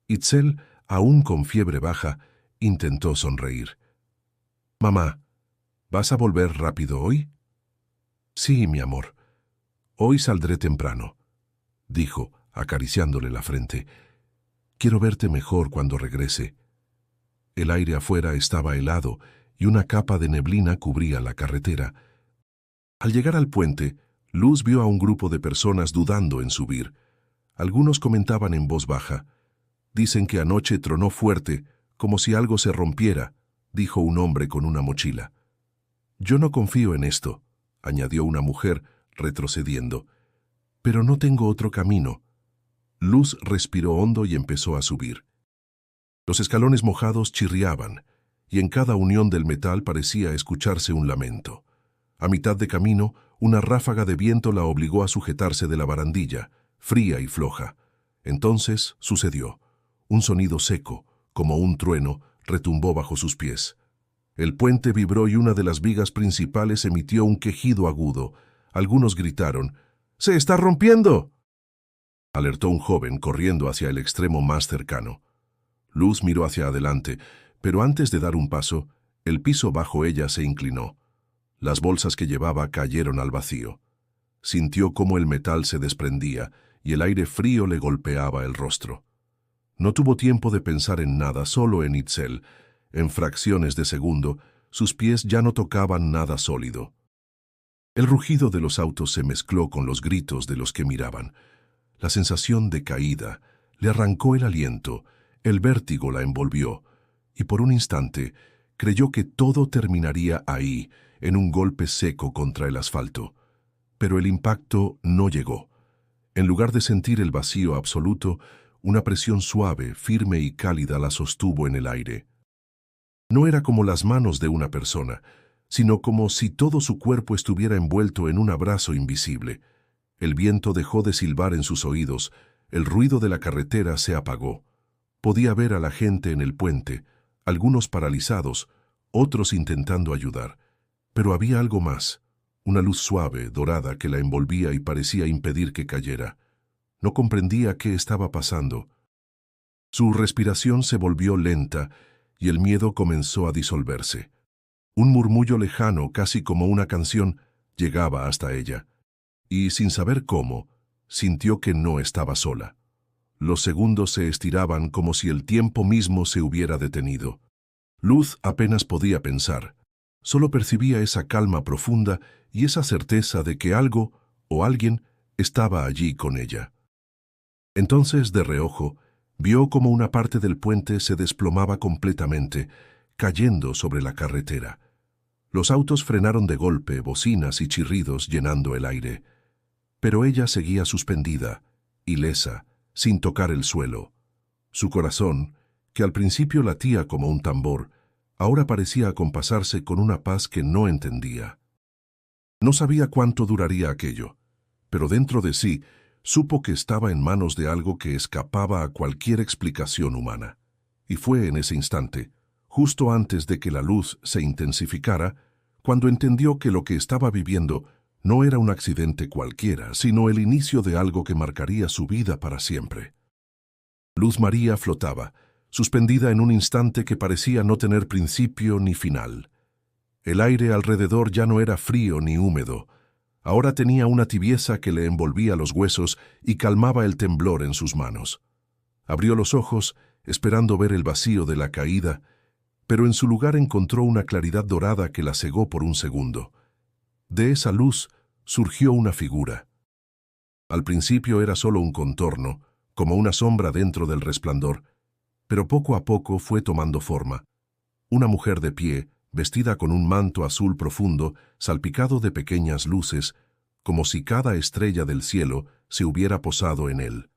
Itzel, aún con fiebre baja, intentó sonreír. «Mamá, ¿vas a volver rápido hoy?» «Sí, mi amor. Hoy saldré temprano», dijo, acariciándole la frente. «Quiero verte mejor cuando regrese». El aire afuera estaba helado y una capa de neblina cubría la carretera. Al llegar al puente, Luz vio a un grupo de personas dudando en subir. Algunos comentaban en voz baja. «Dicen que anoche tronó fuerte, como si algo se rompiera», dijo un hombre con una mochila. «Yo no confío en esto», añadió una mujer, retrocediendo. «Pero no tengo otro camino». Luz respiró hondo y empezó a subir. Los escalones mojados chirriaban, y en cada unión del metal parecía escucharse un lamento. A mitad de camino, una ráfaga de viento la obligó a sujetarse de la barandilla, fría y floja. Entonces sucedió. Un sonido seco, como un trueno, retumbó bajo sus pies. El puente vibró y una de las vigas principales emitió un quejido agudo. Algunos gritaron, «¡Se está rompiendo!», alertó un joven corriendo hacia el extremo más cercano. Luz miró hacia adelante, pero antes de dar un paso, el piso bajo ella se inclinó. Las bolsas que llevaba cayeron al vacío. Sintió cómo el metal se desprendía y el aire frío le golpeaba el rostro. No tuvo tiempo de pensar en nada, solo en Itzel. En fracciones de segundo, sus pies ya no tocaban nada sólido. El rugido de los autos se mezcló con los gritos de los que miraban. La sensación de caída le arrancó el aliento, el vértigo la envolvió, y por un instante creyó que todo terminaría ahí, en un golpe seco contra el asfalto. Pero el impacto no llegó. En lugar de sentir el vacío absoluto, una presión suave, firme y cálida la sostuvo en el aire. No era como las manos de una persona, sino como si todo su cuerpo estuviera envuelto en un abrazo invisible. El viento dejó de silbar en sus oídos, el ruido de la carretera se apagó. Podía ver a la gente en el puente, algunos paralizados, otros intentando ayudar. Pero había algo más, una luz suave, dorada, que la envolvía y parecía impedir que cayera. No comprendía qué estaba pasando. Su respiración se volvió lenta y el miedo comenzó a disolverse. Un murmullo lejano, casi como una canción, llegaba hasta ella. Y, sin saber cómo, sintió que no estaba sola. Los segundos se estiraban como si el tiempo mismo se hubiera detenido. Luz apenas podía pensar. Solo percibía esa calma profunda y esa certeza de que algo o alguien estaba allí con ella. Entonces, de reojo, vio como una parte del puente se desplomaba completamente, cayendo sobre la carretera. Los autos frenaron de golpe, bocinas y chirridos llenando el aire. Pero ella seguía suspendida, ilesa, sin tocar el suelo. Su corazón, que al principio latía como un tambor, ahora parecía acompasarse con una paz que no entendía. No sabía cuánto duraría aquello, pero dentro de sí supo que estaba en manos de algo que escapaba a cualquier explicación humana. Y fue en ese instante, justo antes de que la luz se intensificara, cuando entendió que lo que estaba viviendo no era un accidente cualquiera, sino el inicio de algo que marcaría su vida para siempre. Luz María flotaba, suspendida en un instante que parecía no tener principio ni final. El aire alrededor ya no era frío ni húmedo. Ahora tenía una tibieza que le envolvía los huesos y calmaba el temblor en sus manos. Abrió los ojos, esperando ver el vacío de la caída, pero en su lugar encontró una claridad dorada que la cegó por un segundo. De esa luz surgió una figura. Al principio era solo un contorno, como una sombra dentro del resplandor, pero poco a poco fue tomando forma. Una mujer de pie, vestida con un manto azul profundo, salpicado de pequeñas luces, como si cada estrella del cielo se hubiera posado en él.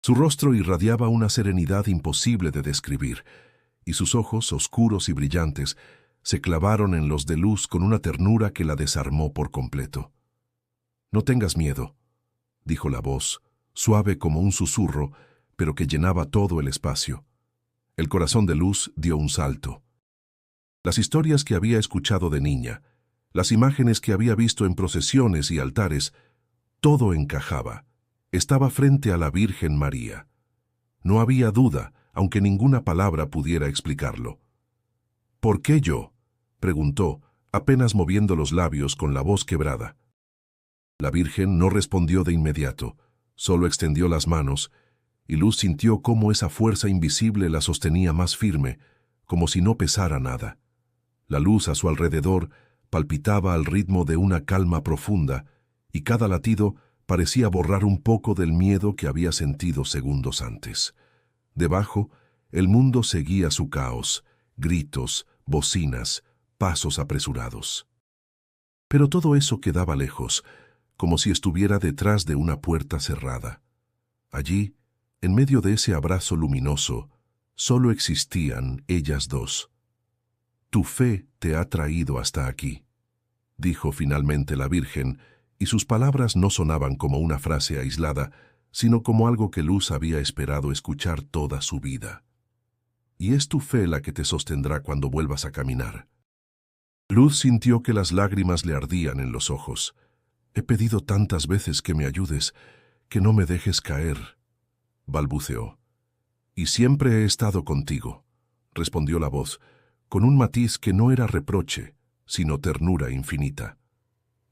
Su rostro irradiaba una serenidad imposible de describir, y sus ojos, oscuros y brillantes, se clavaron en los de Luz con una ternura que la desarmó por completo. «No tengas miedo», dijo la voz, suave como un susurro, pero que llenaba todo el espacio. El corazón de Luz dio un salto. Las historias que había escuchado de niña, las imágenes que había visto en procesiones y altares, todo encajaba. Estaba frente a la Virgen María. No había duda, aunque ninguna palabra pudiera explicarlo. «¿Por qué yo?», preguntó, apenas moviendo los labios con la voz quebrada. La Virgen no respondió de inmediato, solo extendió las manos, y Luz sintió cómo esa fuerza invisible la sostenía más firme, como si no pesara nada. La luz a su alrededor palpitaba al ritmo de una calma profunda, y cada latido parecía borrar un poco del miedo que había sentido segundos antes. Debajo, el mundo seguía su caos, gritos, bocinas, pasos apresurados. Pero todo eso quedaba lejos, como si estuviera detrás de una puerta cerrada. Allí, en medio de ese abrazo luminoso, solo existían ellas dos. «Tu fe te ha traído hasta aquí», dijo finalmente la Virgen, y sus palabras no sonaban como una frase aislada, sino como algo que Luz había esperado escuchar toda su vida. «Y es tu fe la que te sostendrá cuando vuelvas a caminar». Luz sintió que las lágrimas le ardían en los ojos. «He pedido tantas veces que me ayudes, que no me dejes caer», balbuceó. «Y siempre he estado contigo», respondió la voz, con un matiz que no era reproche, sino ternura infinita.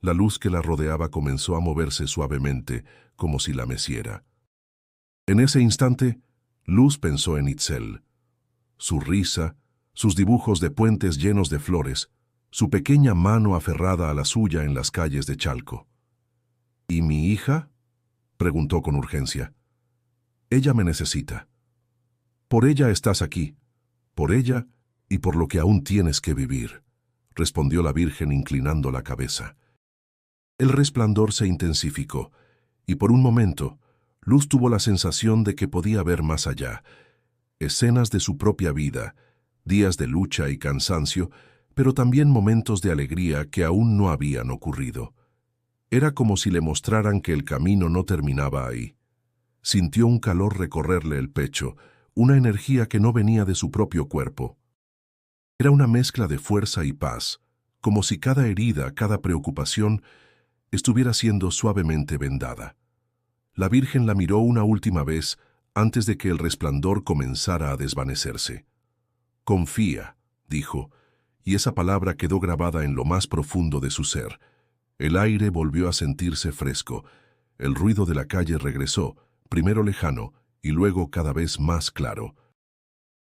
La luz que la rodeaba comenzó a moverse suavemente, como si la meciera. En ese instante, Luz pensó en Itzel. Su risa, sus dibujos de puentes llenos de flores, su pequeña mano aferrada a la suya en las calles de Chalco. «¿Y mi hija?», preguntó con urgencia. «Ella me necesita. Por ella estás aquí. Por ella y por lo que aún tienes que vivir, respondió la Virgen inclinando la cabeza. El resplandor se intensificó, y por un momento, Luz tuvo la sensación de que podía ver más allá. Escenas de su propia vida, días de lucha y cansancio, pero también momentos de alegría que aún no habían ocurrido. Era como si le mostraran que el camino no terminaba ahí. Sintió un calor recorrerle el pecho, una energía que no venía de su propio cuerpo. Era una mezcla de fuerza y paz, como si cada herida, cada preocupación, estuviera siendo suavemente vendada. La Virgen la miró una última vez antes de que el resplandor comenzara a desvanecerse. «Confía», dijo, y esa palabra quedó grabada en lo más profundo de su ser. El aire volvió a sentirse fresco. El ruido de la calle regresó, primero lejano y luego cada vez más claro.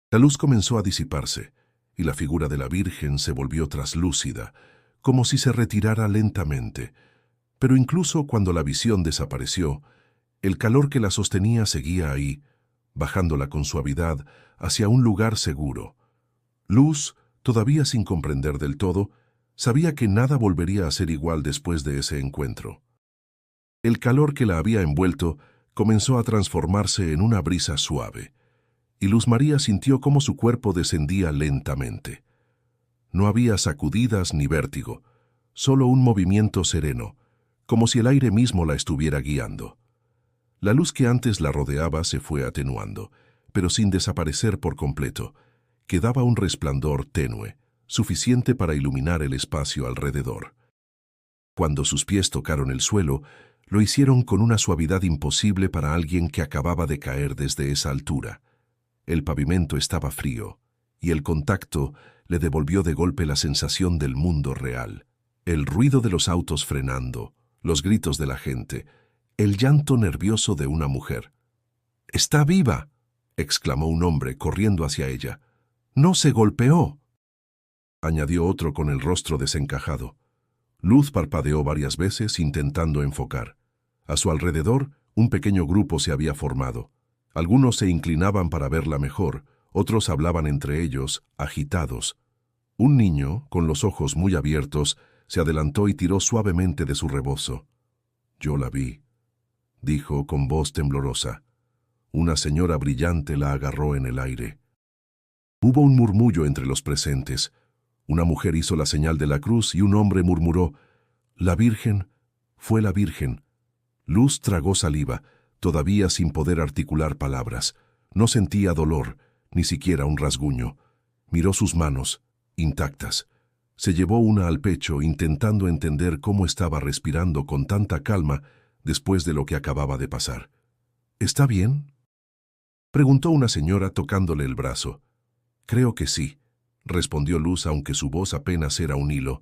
La luz comenzó a disiparse, y la figura de la Virgen se volvió traslúcida, como si se retirara lentamente. Pero incluso cuando la visión desapareció, el calor que la sostenía seguía ahí, bajándola con suavidad hacia un lugar seguro. Luz, todavía sin comprender del todo, sabía que nada volvería a ser igual después de ese encuentro. El calor que la había envuelto comenzó a transformarse en una brisa suave, y Luz María sintió cómo su cuerpo descendía lentamente. No había sacudidas ni vértigo, solo un movimiento sereno, como si el aire mismo la estuviera guiando. La luz que antes la rodeaba se fue atenuando, pero sin desaparecer por completo. Quedaba un resplandor tenue, suficiente para iluminar el espacio alrededor. Cuando sus pies tocaron el suelo, lo hicieron con una suavidad imposible para alguien que acababa de caer desde esa altura. El pavimento estaba frío, y el contacto le devolvió de golpe la sensación del mundo real. El ruido de los autos frenando, los gritos de la gente, el llanto nervioso de una mujer. «¡Está viva!», exclamó un hombre corriendo hacia ella. «¡No se golpeó!», añadió otro con el rostro desencajado. Luz parpadeó varias veces intentando enfocar. A su alrededor, un pequeño grupo se había formado. Algunos se inclinaban para verla mejor, otros hablaban entre ellos, agitados. Un niño, con los ojos muy abiertos, se adelantó y tiró suavemente de su rebozo. «Yo la vi», dijo con voz temblorosa. Una señora brillante la agarró en el aire. Hubo un murmullo entre los presentes. Una mujer hizo la señal de la cruz y un hombre murmuró: «La Virgen, fue la Virgen». Luz tragó saliva, todavía sin poder articular palabras. No sentía dolor, ni siquiera un rasguño. Miró sus manos, intactas. Se llevó una al pecho, intentando entender cómo estaba respirando con tanta calma después de lo que acababa de pasar. «¿Está bien?», preguntó una señora tocándole el brazo. «Creo que sí», respondió Luz, aunque su voz apenas era un hilo.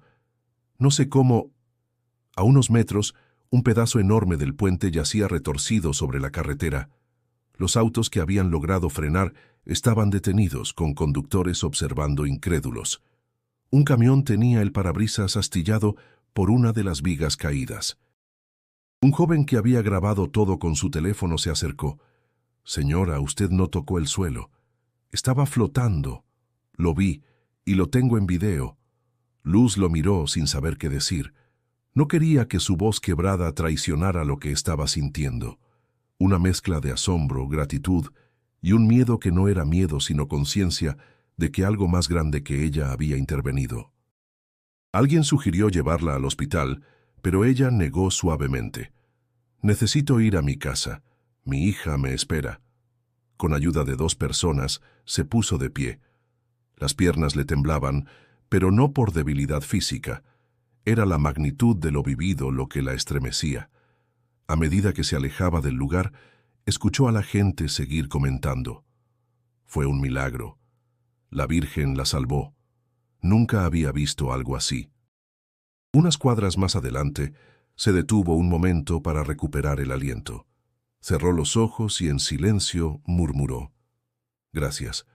«No sé cómo». A unos metros, un pedazo enorme del puente yacía retorcido sobre la carretera. Los autos que habían logrado frenar estaban detenidos, con conductores observando incrédulos. Un camión tenía el parabrisas astillado por una de las vigas caídas. Un joven que había grabado todo con su teléfono se acercó. «Señora, usted no tocó el suelo. Estaba flotando. Lo vi, y lo tengo en video». Luz lo miró sin saber qué decir. No quería que su voz quebrada traicionara lo que estaba sintiendo. Una mezcla de asombro, gratitud y un miedo que no era miedo sino conciencia de que algo más grande que ella había intervenido. Alguien sugirió llevarla al hospital, pero ella negó suavemente. «Necesito ir a mi casa. Mi hija me espera». Con ayuda de 2 personas, se puso de pie. Las piernas le temblaban, pero no por debilidad física. Era la magnitud de lo vivido lo que la estremecía. A medida que se alejaba del lugar, escuchó a la gente seguir comentando. «Fue un milagro. La Virgen la salvó. Nunca había visto algo así». Unas cuadras más adelante, se detuvo un momento para recuperar el aliento. Cerró los ojos y en silencio murmuró: «Gracias».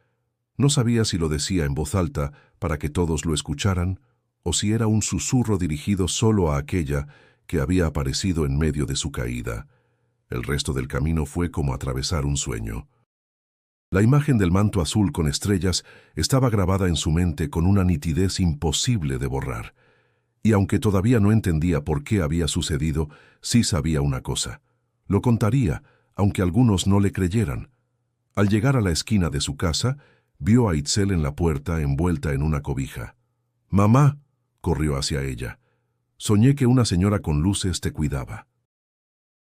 No sabía si lo decía en voz alta para que todos lo escucharan o si era un susurro dirigido solo a aquella que había aparecido en medio de su caída. El resto del camino fue como atravesar un sueño. La imagen del manto azul con estrellas estaba grabada en su mente con una nitidez imposible de borrar. Y aunque todavía no entendía por qué había sucedido, sí sabía una cosa. Lo contaría, aunque algunos no le creyeran. Al llegar a la esquina de su casa, vio a Itzel en la puerta envuelta en una cobija. «Mamá», corrió hacia ella. «Soñé que una señora con luces te cuidaba».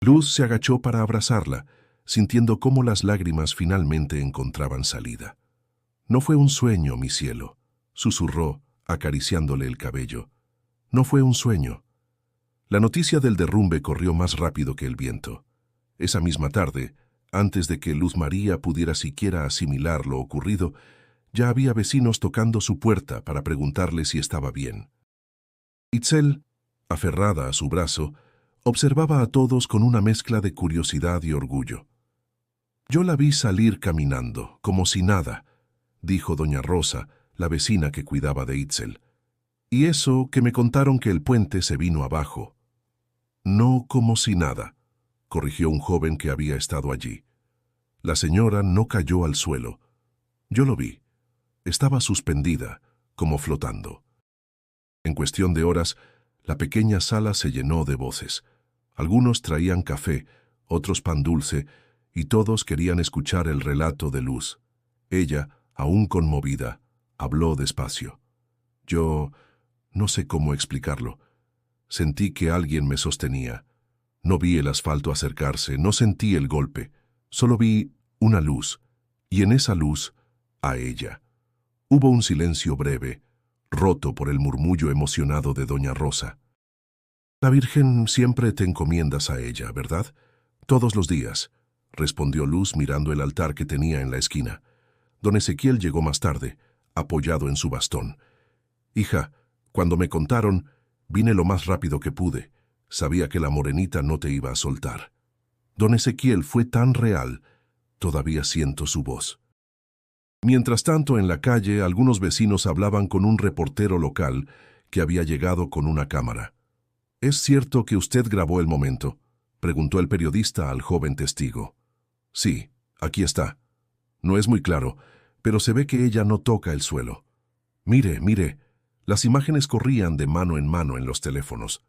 Luz se agachó para abrazarla, sintiendo cómo las lágrimas finalmente encontraban salida. «No fue un sueño, mi cielo», susurró, acariciándole el cabello. «No fue un sueño». La noticia del derrumbe corrió más rápido que el viento. Esa misma tarde, antes de que Luz María pudiera siquiera asimilar lo ocurrido, ya había vecinos tocando su puerta para preguntarle si estaba bien. Itzel, aferrada a su brazo, observaba a todos con una mezcla de curiosidad y orgullo. «Yo la vi salir caminando, como si nada», dijo doña Rosa, la vecina que cuidaba de Itzel. «Y eso que me contaron que el puente se vino abajo». «No como si nada», corrigió un joven que había estado allí. «La señora no cayó al suelo. Yo lo vi. Estaba suspendida, como flotando». En cuestión de horas, la pequeña sala se llenó de voces. Algunos traían café, otros pan dulce, y todos querían escuchar el relato de Luz. Ella, aún conmovida, habló despacio. «Yo no sé cómo explicarlo. Sentí que alguien me sostenía. No vi el asfalto acercarse, no sentí el golpe. Solo vi una luz, y en esa luz, a ella». Hubo un silencio breve, roto por el murmullo emocionado de doña Rosa. «La Virgen siempre te encomiendas a ella, ¿verdad? Todos los días», respondió Luz mirando el altar que tenía en la esquina. Don Ezequiel llegó más tarde, apoyado en su bastón. «Hija, cuando me contaron, vine lo más rápido que pude. Sabía que la morenita no te iba a soltar». Don Ezequiel fue tan real, todavía siento su voz. Mientras tanto, en la calle, algunos vecinos hablaban con un reportero local que había llegado con una cámara. «¿Es cierto que usted grabó el momento?», preguntó el periodista al joven testigo. «Sí, aquí está. No es muy claro, pero se ve que ella no toca el suelo. Mire, mire». Las imágenes corrían de mano en los teléfonos.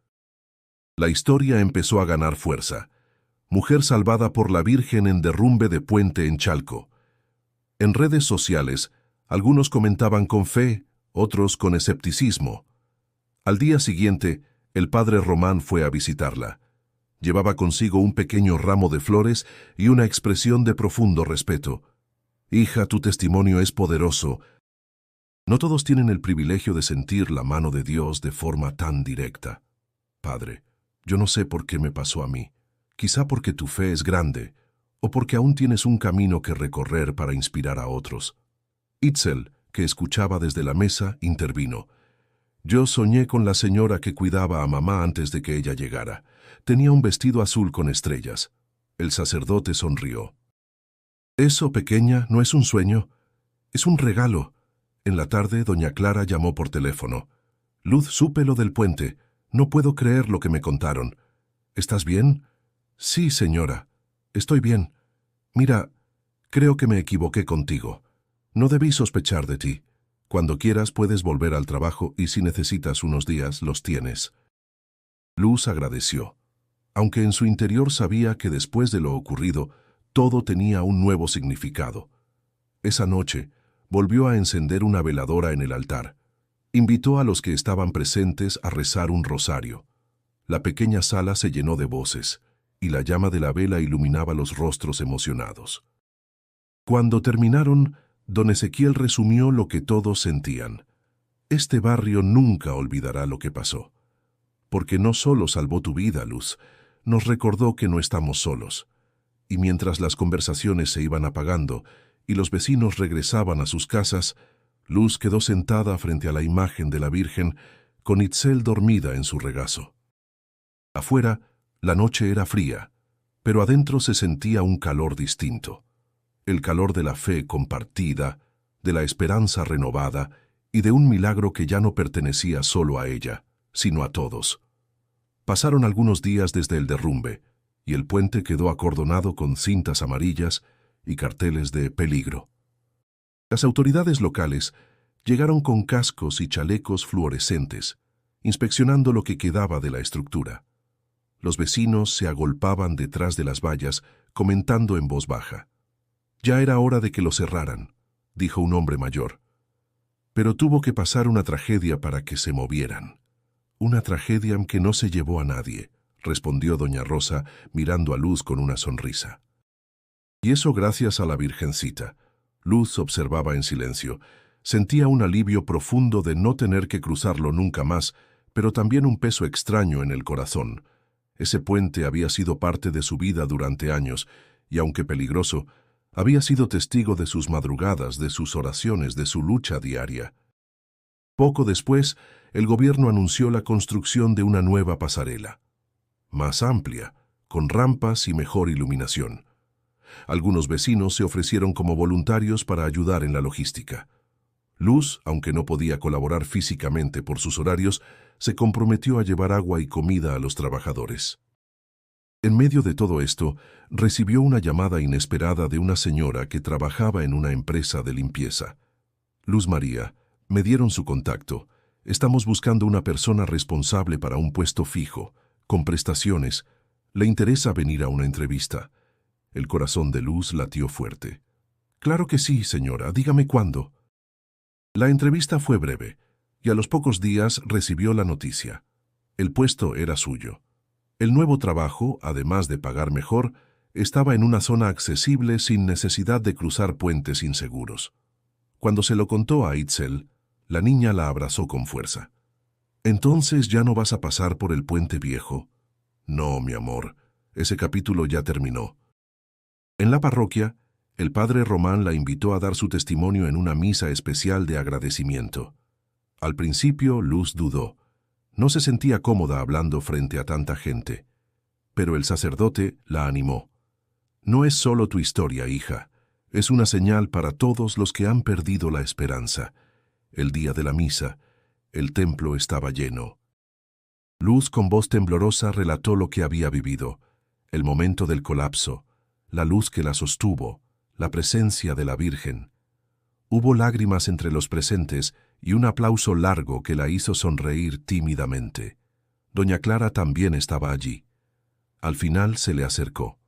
La historia empezó a ganar fuerza. Mujer salvada por la Virgen en derrumbe de puente en Chalco. En redes sociales, algunos comentaban con fe, otros con escepticismo. Al día siguiente, el padre Román fue a visitarla. Llevaba consigo un pequeño ramo de flores y una expresión de profundo respeto. «Hija, tu testimonio es poderoso. No todos tienen el privilegio de sentir la mano de Dios de forma tan directa. Padre, yo no sé por qué me pasó a mí. Quizá porque tu fe es grande, o porque aún tienes un camino que recorrer para inspirar a otros». Itzel, que escuchaba desde la mesa, intervino. «Yo soñé con la señora que cuidaba a mamá antes de que ella llegara. Tenía un vestido azul con estrellas». El sacerdote sonrió. «Eso, pequeña, no es un sueño. Es un regalo». En la tarde, doña Clara llamó por teléfono. «Luz, supe lo del puente. No puedo creer lo que me contaron. ¿Estás bien?» «Sí, señora. Estoy bien. Mira, creo que me equivoqué contigo. No debí sospechar de ti. Cuando quieras puedes volver al trabajo y si necesitas unos días, los tienes». Luz agradeció, aunque en su interior sabía que después de lo ocurrido, todo tenía un nuevo significado. Esa noche, volvió a encender una veladora en el altar. Invitó a los que estaban presentes a rezar un rosario. La pequeña sala se llenó de voces, y la llama de la vela iluminaba los rostros emocionados. Cuando terminaron, don Ezequiel resumió lo que todos sentían. «Este barrio nunca olvidará lo que pasó. Porque no solo salvó tu vida, Luz, nos recordó que no estamos solos». Y mientras las conversaciones se iban apagando y los vecinos regresaban a sus casas, Luz quedó sentada frente a la imagen de la Virgen, con Itzel dormida en su regazo. Afuera, la noche era fría, pero adentro se sentía un calor distinto. El calor de la fe compartida, de la esperanza renovada y de un milagro que ya no pertenecía solo a ella, sino a todos. Pasaron algunos días desde el derrumbe, y el puente quedó acordonado con cintas amarillas y carteles de peligro. Las autoridades locales llegaron con cascos y chalecos fluorescentes, inspeccionando lo que quedaba de la estructura. Los vecinos se agolpaban detrás de las vallas, comentando en voz baja. «Ya era hora de que lo cerraran», dijo un hombre mayor. «Pero tuvo que pasar una tragedia para que se movieran». «Una tragedia que no se llevó a nadie», respondió doña Rosa, mirando a Luz con una sonrisa. «Y eso gracias a la Virgencita». Luz observaba en silencio. Sentía un alivio profundo de no tener que cruzarlo nunca más, pero también un peso extraño en el corazón. Ese puente había sido parte de su vida durante años, y aunque peligroso, había sido testigo de sus madrugadas, de sus oraciones, de su lucha diaria. Poco después, el gobierno anunció la construcción de una nueva pasarela, más amplia, con rampas y mejor iluminación. Algunos vecinos se ofrecieron como voluntarios para ayudar en la logística. Luz, aunque no podía colaborar físicamente por sus horarios, se comprometió a llevar agua y comida a los trabajadores. En medio de todo esto, recibió una llamada inesperada de una señora que trabajaba en una empresa de limpieza. «Luz María, me dieron su contacto. Estamos buscando una persona responsable para un puesto fijo, con prestaciones. ¿Le interesa venir a una entrevista?» El corazón de Luz latió fuerte. «Claro que sí, señora. Dígame cuándo». La entrevista fue breve, y a los pocos días recibió la noticia. El puesto era suyo. El nuevo trabajo, además de pagar mejor, estaba en una zona accesible sin necesidad de cruzar puentes inseguros. Cuando se lo contó a Itzel, la niña la abrazó con fuerza. «¿Entonces ya no vas a pasar por el puente viejo?» «No, mi amor, ese capítulo ya terminó». En la parroquia, el padre Román la invitó a dar su testimonio en una misa especial de agradecimiento. Al principio, Luz dudó. No se sentía cómoda hablando frente a tanta gente. Pero el sacerdote la animó. «No es solo tu historia, hija. Es una señal para todos los que han perdido la esperanza». El día de la misa, el templo estaba lleno. Luz, con voz temblorosa, relató lo que había vivido, el momento del colapso, la luz que la sostuvo, la presencia de la Virgen. Hubo lágrimas entre los presentes y un aplauso largo que la hizo sonreír tímidamente. Doña Clara también estaba allí. Al final se le acercó.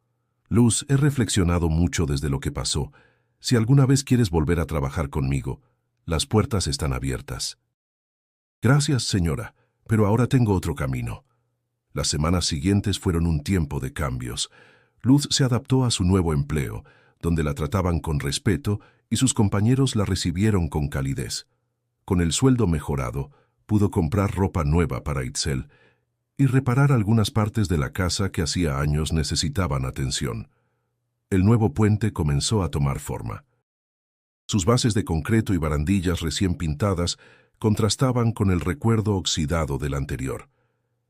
«Luz, he reflexionado mucho desde lo que pasó. Si alguna vez quieres volver a trabajar conmigo, las puertas están abiertas». «Gracias, señora, pero ahora tengo otro camino». Las semanas siguientes fueron un tiempo de cambios. Luz se adaptó a su nuevo empleo, donde la trataban con respeto y sus compañeros la recibieron con calidez. Con el sueldo mejorado, pudo comprar ropa nueva para Itzel y reparar algunas partes de la casa que hacía años necesitaban atención. El nuevo puente comenzó a tomar forma. Sus bases de concreto y barandillas recién pintadas contrastaban con el recuerdo oxidado del anterior.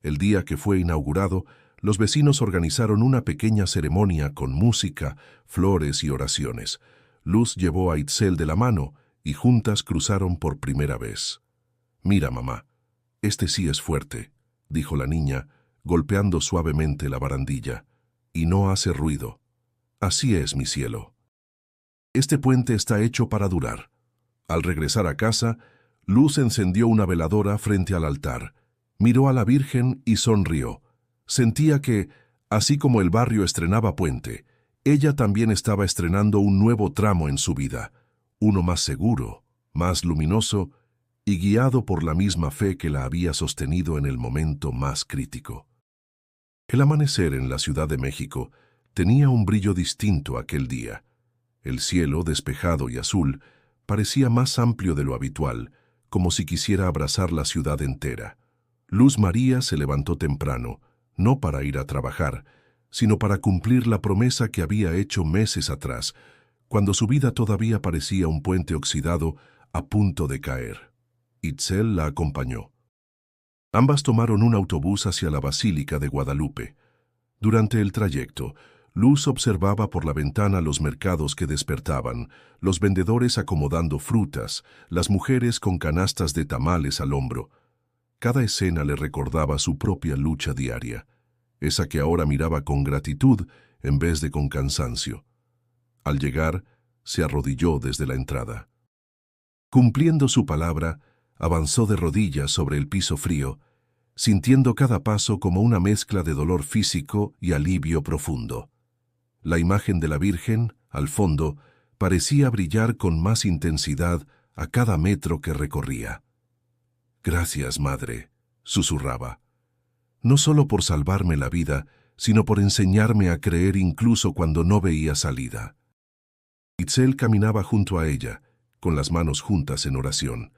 El día que fue inaugurado, los vecinos organizaron una pequeña ceremonia con música, flores y oraciones. Luz llevó a Itzel de la mano y juntas cruzaron por primera vez. «Mira, mamá, este sí es fuerte», dijo la niña, golpeando suavemente la barandilla. «Y no hace ruido. Así es, mi cielo. Este puente está hecho para durar». Al regresar a casa, Luz encendió una veladora frente al altar, miró a la Virgen y sonrió. Sentía que, así como el barrio estrenaba puente, ella también estaba estrenando un nuevo tramo en su vida, uno más seguro, más luminoso y guiado por la misma fe que la había sostenido en el momento más crítico. El amanecer en la Ciudad de México tenía un brillo distinto aquel día. El cielo, despejado y azul, parecía más amplio de lo habitual, como si quisiera abrazar la ciudad entera. Luz María se levantó temprano, no para ir a trabajar, sino para cumplir la promesa que había hecho meses atrás, cuando su vida todavía parecía un puente oxidado a punto de caer. Itzel la acompañó. Ambas tomaron un autobús hacia la Basílica de Guadalupe. Durante el trayecto, Luz observaba por la ventana los mercados que despertaban, los vendedores acomodando frutas, las mujeres con canastas de tamales al hombro. Cada escena le recordaba su propia lucha diaria, esa que ahora miraba con gratitud en vez de con cansancio. Al llegar, se arrodilló desde la entrada. Cumpliendo su palabra, avanzó de rodillas sobre el piso frío, sintiendo cada paso como una mezcla de dolor físico y alivio profundo. La imagen de la Virgen, al fondo, parecía brillar con más intensidad a cada metro que recorría. «Gracias, madre», susurraba. «No solo por salvarme la vida, sino por enseñarme a creer incluso cuando no veía salida». Itzel caminaba junto a ella, con las manos juntas en oración.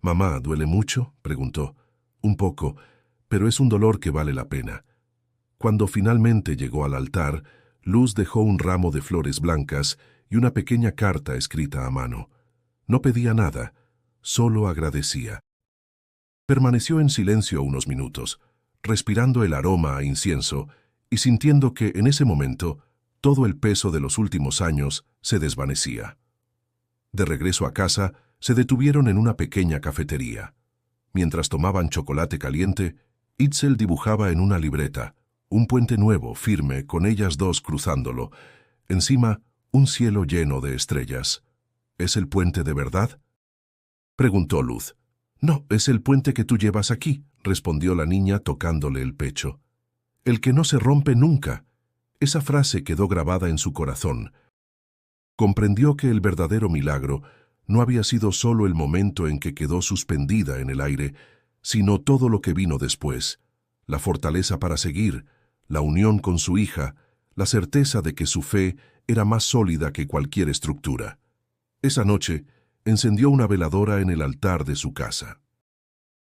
«Mamá, ¿duele mucho?», preguntó. «Un poco, pero es un dolor que vale la pena». Cuando finalmente llegó al altar, Luz dejó un ramo de flores blancas y una pequeña carta escrita a mano. No pedía nada, solo agradecía. Permaneció en silencio unos minutos, respirando el aroma a incienso y sintiendo que, en ese momento, todo el peso de los últimos años se desvanecía. De regreso a casa, se detuvieron en una pequeña cafetería. Mientras tomaban chocolate caliente, Itzel dibujaba en una libreta un puente nuevo, firme, con ellas dos cruzándolo. Encima, un cielo lleno de estrellas. «¿Es el puente de verdad?», preguntó Luz. «No, es el puente que tú llevas aquí», respondió la niña tocándole el pecho. «El que no se rompe nunca». Esa frase quedó grabada en su corazón. Comprendió que el verdadero milagro no había sido solo el momento en que quedó suspendida en el aire, sino todo lo que vino después: la fortaleza para seguir, la unión con su hija, la certeza de que su fe era más sólida que cualquier estructura. Esa noche, encendió una veladora en el altar de su casa.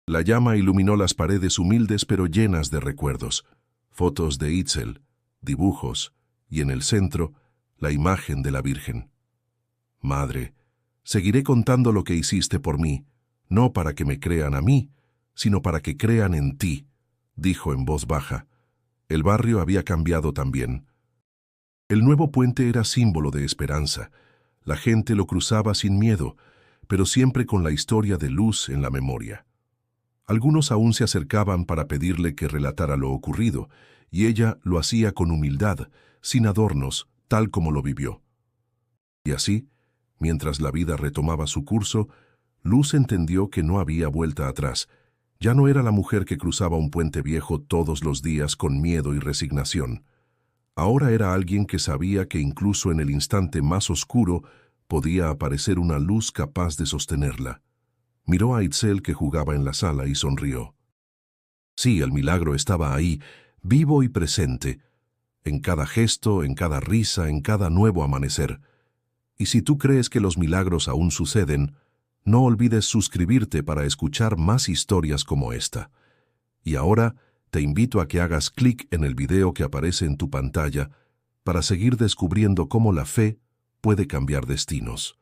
La llama iluminó las paredes humildes pero llenas de recuerdos, fotos de Itzel, dibujos, y en el centro, la imagen de la Virgen. «Madre, seguiré contando lo que hiciste por mí, no para que me crean a mí, sino para que crean en ti», dijo en voz baja. El barrio había cambiado también. El nuevo puente era símbolo de esperanza. La gente lo cruzaba sin miedo, pero siempre con la historia de Luz en la memoria. Algunos aún se acercaban para pedirle que relatara lo ocurrido, y ella lo hacía con humildad, sin adornos, tal como lo vivió. Y así, mientras la vida retomaba su curso, Luz entendió que no había vuelta atrás. Ya no era la mujer que cruzaba un puente viejo todos los días con miedo y resignación. Ahora era alguien que sabía que incluso en el instante más oscuro podía aparecer una luz capaz de sostenerla. Miró a Itzel, que jugaba en la sala, y sonrió. Sí, el milagro estaba ahí, vivo y presente, en cada gesto, en cada risa, en cada nuevo amanecer. Y si tú crees que los milagros aún suceden, no olvides suscribirte para escuchar más historias como esta. Y ahora te invito a que hagas clic en el video que aparece en tu pantalla para seguir descubriendo cómo la fe puede cambiar destinos.